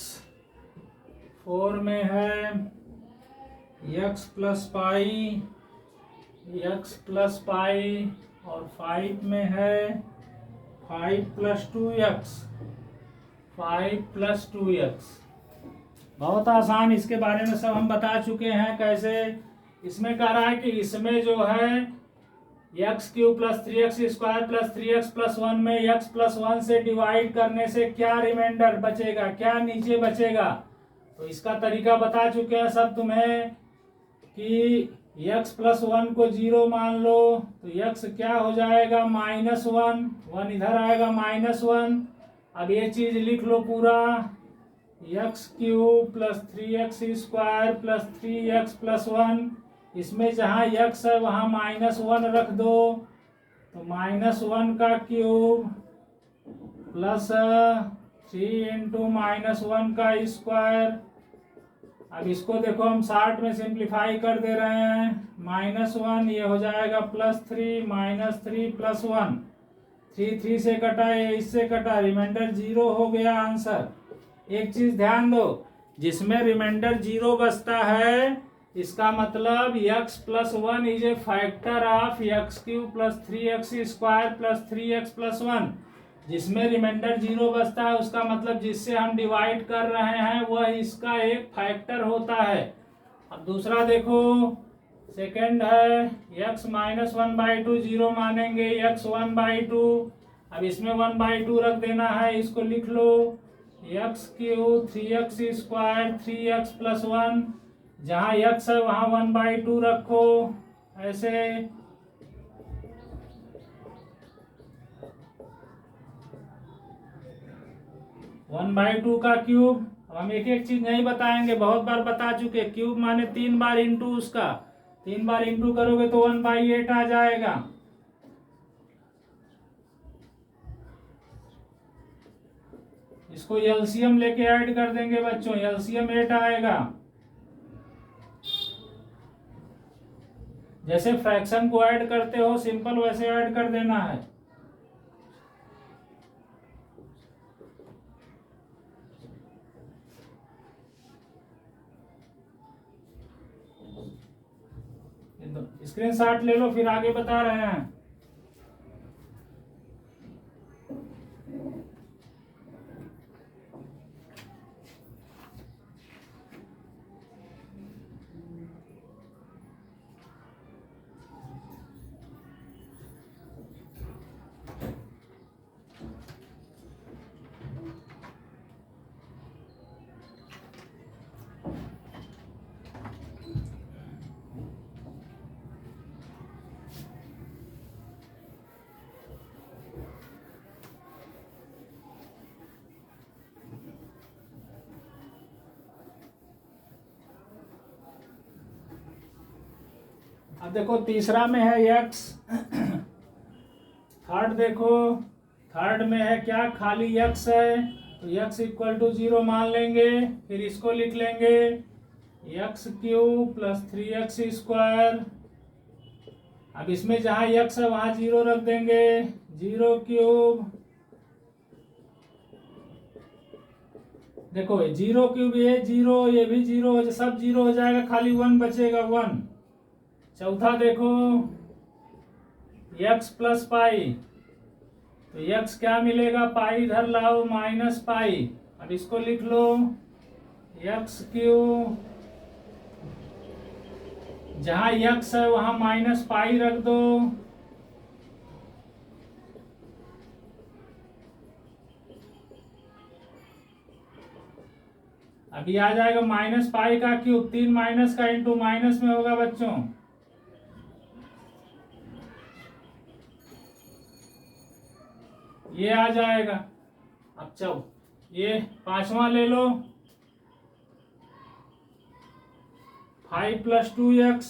[SPEAKER 1] फोर में है x प्लस पाई और 5 में है 5 प्लस 2x। बहुत आसान, इसके बारे में सब हम बता चुके हैं कैसे। इसमें कह रहा है कि इसमें जो है x cube plus 3x square plus 3x plus 1 में x प्लस 1 से डिवाइड करने से क्या रिमाइंडर बचेगा, क्या नीचे बचेगा। तो इसका तरीका बता चुके हैं सब तुम्हें कि x प्लस 1 को 0 मान लो तो x क्या हो जाएगा? -1, 1 इधर आएगा -1। अब ये चीज लिख लो पूरा, x cube plus 3x square plus 3x plus 1, इसमें जहाँ x है वहाँ -1 रख दो, तो -1 का क्यूब प्लस 3 इंटू -1 का स्क्वायर। अब इसको देखो हम 60 में सिंप्लीफाई कर दे रहे हैं, -1 ये हो जाएगा +3 -3 प्लस 1, 3 से कटा, ये इससे कटा, रिमाइंडर 0 हो गया आंसर। एक चीज ध्यान दो, जिसमें रिमाइंडर 0 बचता है इसका मतलब x plus 1 is a factor of x cube plus 3x square plus 3x plus 1। जिसमें रिमाइंडर 0 बचता है उसका मतलब जिससे हम डिवाइड कर रहे हैं वह इसका एक फैक्टर होता है। अब दूसरा देखो, सेकंड है x माइनस 1/2, 0 मानेंगे, x 1/2। अब इसमें 1/2 रख देना है, इसको लिख लो x cube 3x square 3x plus 1, जहाँ x है वहाँ 1/2 रखो ऐसे। 1/2 का क्यूब। अब हम एक एक चीज नहीं बताएंगे, बहुत बार बता चुके। क्यूब माने 3 बार इंटू उसका, 3 बार इंटू करोगे तो 1/8 आ जाएगा। इसको एलसीएम लेके ऐड कर देंगे बच्चों, एलसीएम 8 आएगा। जैसे फ्रैक्शन को ऐड करते हो सिंपल, वैसे ऐड कर देना है। स्क्रीनशॉट ले लो, फिर आगे बता रहे हैं। अब देखो तीसरा में है x, थर्ड देखो, थर्ड में है क्या, खाली x है, तो x इक्वल टू 0 मान लेंगे। फिर इसको लिख लेंगे x cube plus 3x square. अब इसमें जहां x है वहां 0 रख देंगे, 0 क्यूब। देखो 0 क्यूब, ये 0, ये भी 0, सब 0 हो जाएगा, खाली 1 बचेगा, 1। चौथा देखो x प्लस पाई, तो x क्या मिलेगा, पाई इधर लाओ, माइनस पाई। अब इसको लिख लो x क्यूब, जहां x है वहां माइनस पाई रख दो। अभी आ जाएगा माइनस पाई का क्यूब, 3 माइनस का इंटू माइनस में होगा बच्चों। ये आ जाएगा। अब चलो ये पांचवा ले लो, 5 प्लस 2x,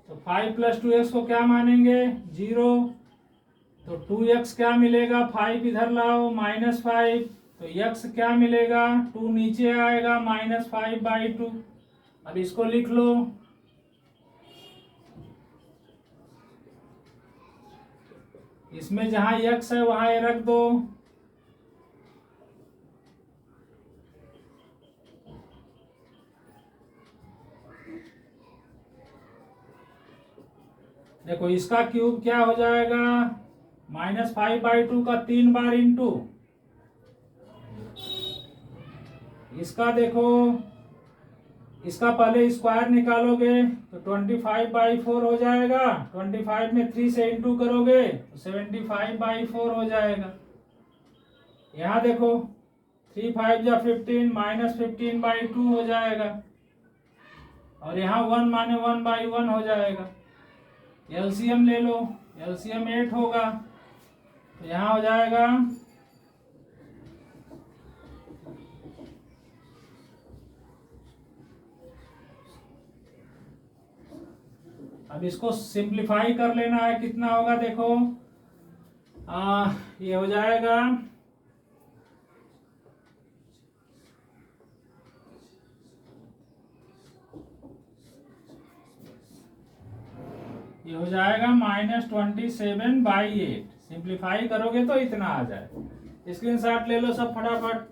[SPEAKER 1] तो 5 प्लस 2x को क्या मानेंगे, 0। तो 2x क्या मिलेगा, 5 इधर लाओ, -5। तो x क्या मिलेगा, 2 नीचे आएगा, -5/2। अब इसको लिख लो, इसमें जहां x है वहां ये रख दो। देखो इसका क्यूब क्या हो जाएगा, -5/2 का 3 बार इंटू, इसका देखो, इसका पहले स्क्वायर निकालोगे तो 25/4 हो जाएगा। 25 में 3 से इंटू करोगे तो 75/4 हो जाएगा। यहाँ देखो 3 5 जा 15, -15/2 हो जाएगा। और यहाँ 1 माने 1/1 हो जाएगा। एलसीएम ले लो, एलसीएम 8 होगा, तो यहाँ हो जाएगा अब इसको सिंप्लीफाई कर लेना है, कितना होगा देखो, ये हो जाएगा, ये हो जाएगा -27/8। सिंप्लीफाई करोगे तो इतना आ जाए। स्क्रीनशॉट ले लो सब फटाफट।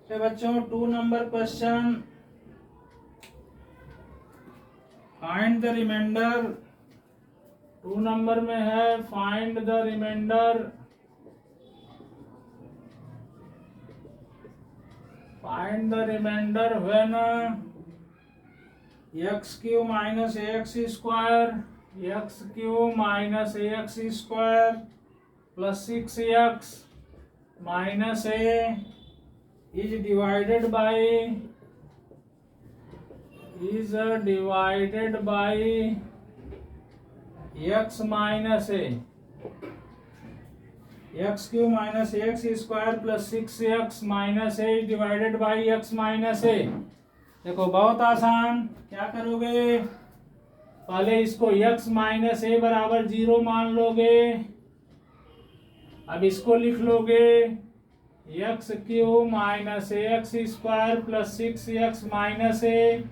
[SPEAKER 1] तो बच्चों 2 number question, find the remainder. 2 number में है find the remainder. Find the remainder when x cube minus x square, x cube minus x square plus 6x minus a is divided by x minus a, x cube minus x square plus 6x minus a divided by x minus a. देखो बहुत आसान, क्या करोगे, पहले इसको x minus ए बराबर 0 मान लोगे। अब इसको लिख लोगे x cube minus x square plus 6x minus a.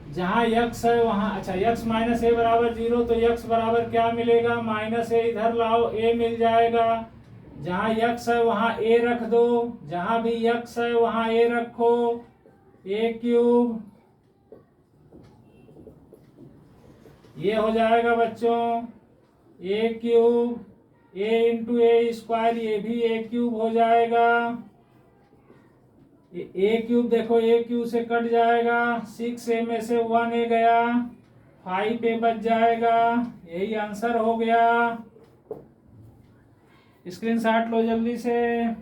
[SPEAKER 1] जहाँ x है वहाँ, अच्छा x माइनस ए बराबर 0 तो x बराबर क्या मिलेगा, माइनस ए इधर लाओ, a मिल जाएगा। जहाँ x है वहाँ a रख दो, जहाँ भी x है वहाँ a रखो, a क्यूब। ये हो जाएगा बच्चों a cube, a into A square, ये भी a क्यूब हो जाएगा। ए क्यूब देखो ए क्यूब से कट जाएगा, 6a में से 1a गया, 5a बच जाएगा। यही आंसर हो गया। स्क्रीनशॉट लो जल्दी से।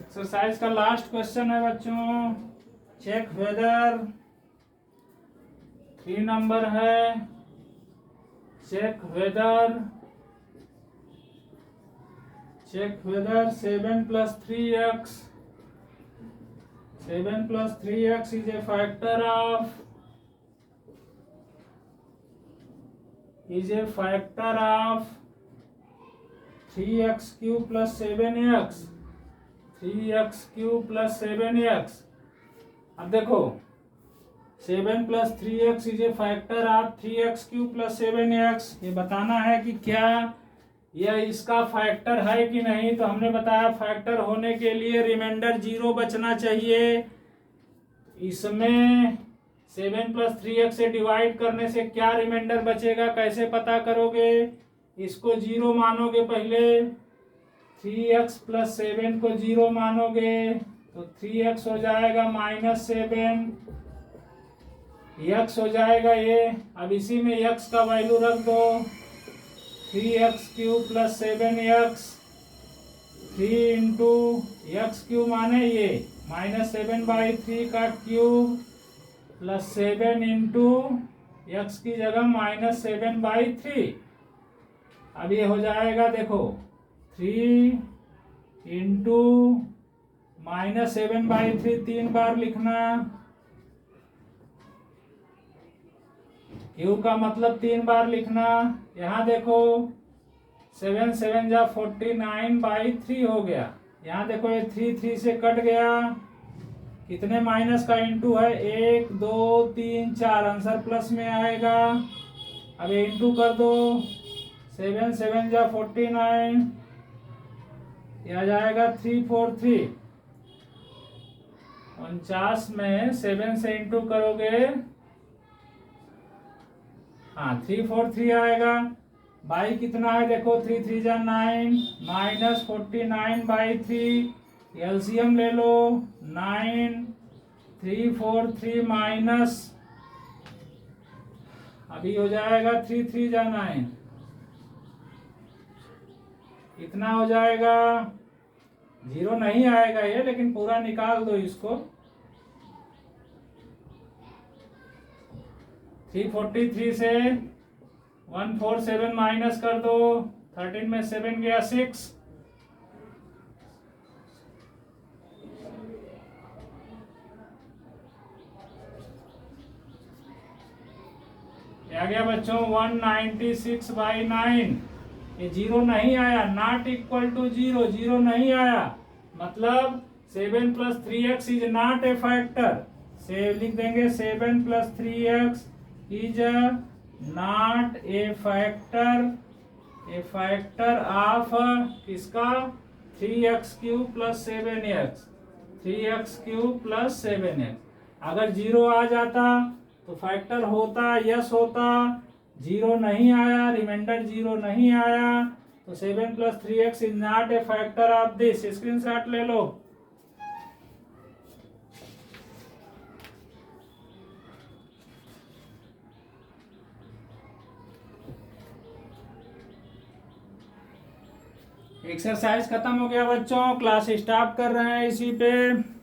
[SPEAKER 1] एक्सरसाइज का लास्ट क्वेश्चन है बच्चों, चेक वेदर। 3 नंबर है, check whether 7 plus 3x, 7 plus 3x is a factor of 3x cube plus 7x, 3x cube plus 7x। अब देखो 7 plus 3x is a factor of 3x cube plus 7x। ये बताना है कि क्या यह इसका फैक्टर है कि नहीं। तो हमने बताया फैक्टर होने के लिए रिमाइंडर 0 बचना चाहिए। इसमें 7 plus 3x से डिवाइड करने से क्या रिमाइंडर बचेगा, कैसे पता करोगे, इसको 0 मानोगे पहले, 3x plus 7 को 0 मानोगे तो 3x हो जाएगा -7, x हो जाएगा ये। अब इसी में x का वैल्यू रख दो, 3x cube plus 7x, 3 into x cube माने ये -7/3 का क्यूब प्लस 7 इंटू एक्स की जगह -7/3। अब ये हो जाएगा देखो 3 इंटू -7/3 3 बार लिखना, क्यू का मतलब 3 बार लिखना। यहाँ देखो 7 7 जा 49/3 हो गया। यहाँ देखो ये 3 से कट गया, कितने माइनस का इंटू है, 1 2 3 4, आंसर प्लस में आएगा। अब ये इंटू कर दो, 7 7 जा 49, यह आ जाएगा 343। 49 में 7 से इंटू करोगे, हाँ 343 आएगा। बाई कितना है देखो, 3 3 जा 9, -49/3, एलसीएम ले लो 9, 343 माइनस, अभी हो जाएगा 3 3 जा 9, इतना हो जाएगा। 0 नहीं आएगा ये, लेकिन पूरा निकाल दो इसको। 343 से 147 माइनस कर दो, 13 में 7 गया 6, क्या गया बच्चों 196/9। ये जीरो नहीं आया, not equal to zero, zero नहीं आया, मतलब 7 + 3x is not a factor. से लिख देंगे 7 + 3x is not a factor of किसका 3x³ + 7x, 3x³ + 7x। अगर जीरो आ जाता तो फैक्टर होता, यस होता, जीरो नहीं आया, रिमाइंडर जीरो नहीं आया, तो 7 + 3x is not a factor of this. Screenshot ले लो। एक्सरसाइज खत्म हो गया बच्चों, क्लास स्टॉप कर रहे हैं इसी पे।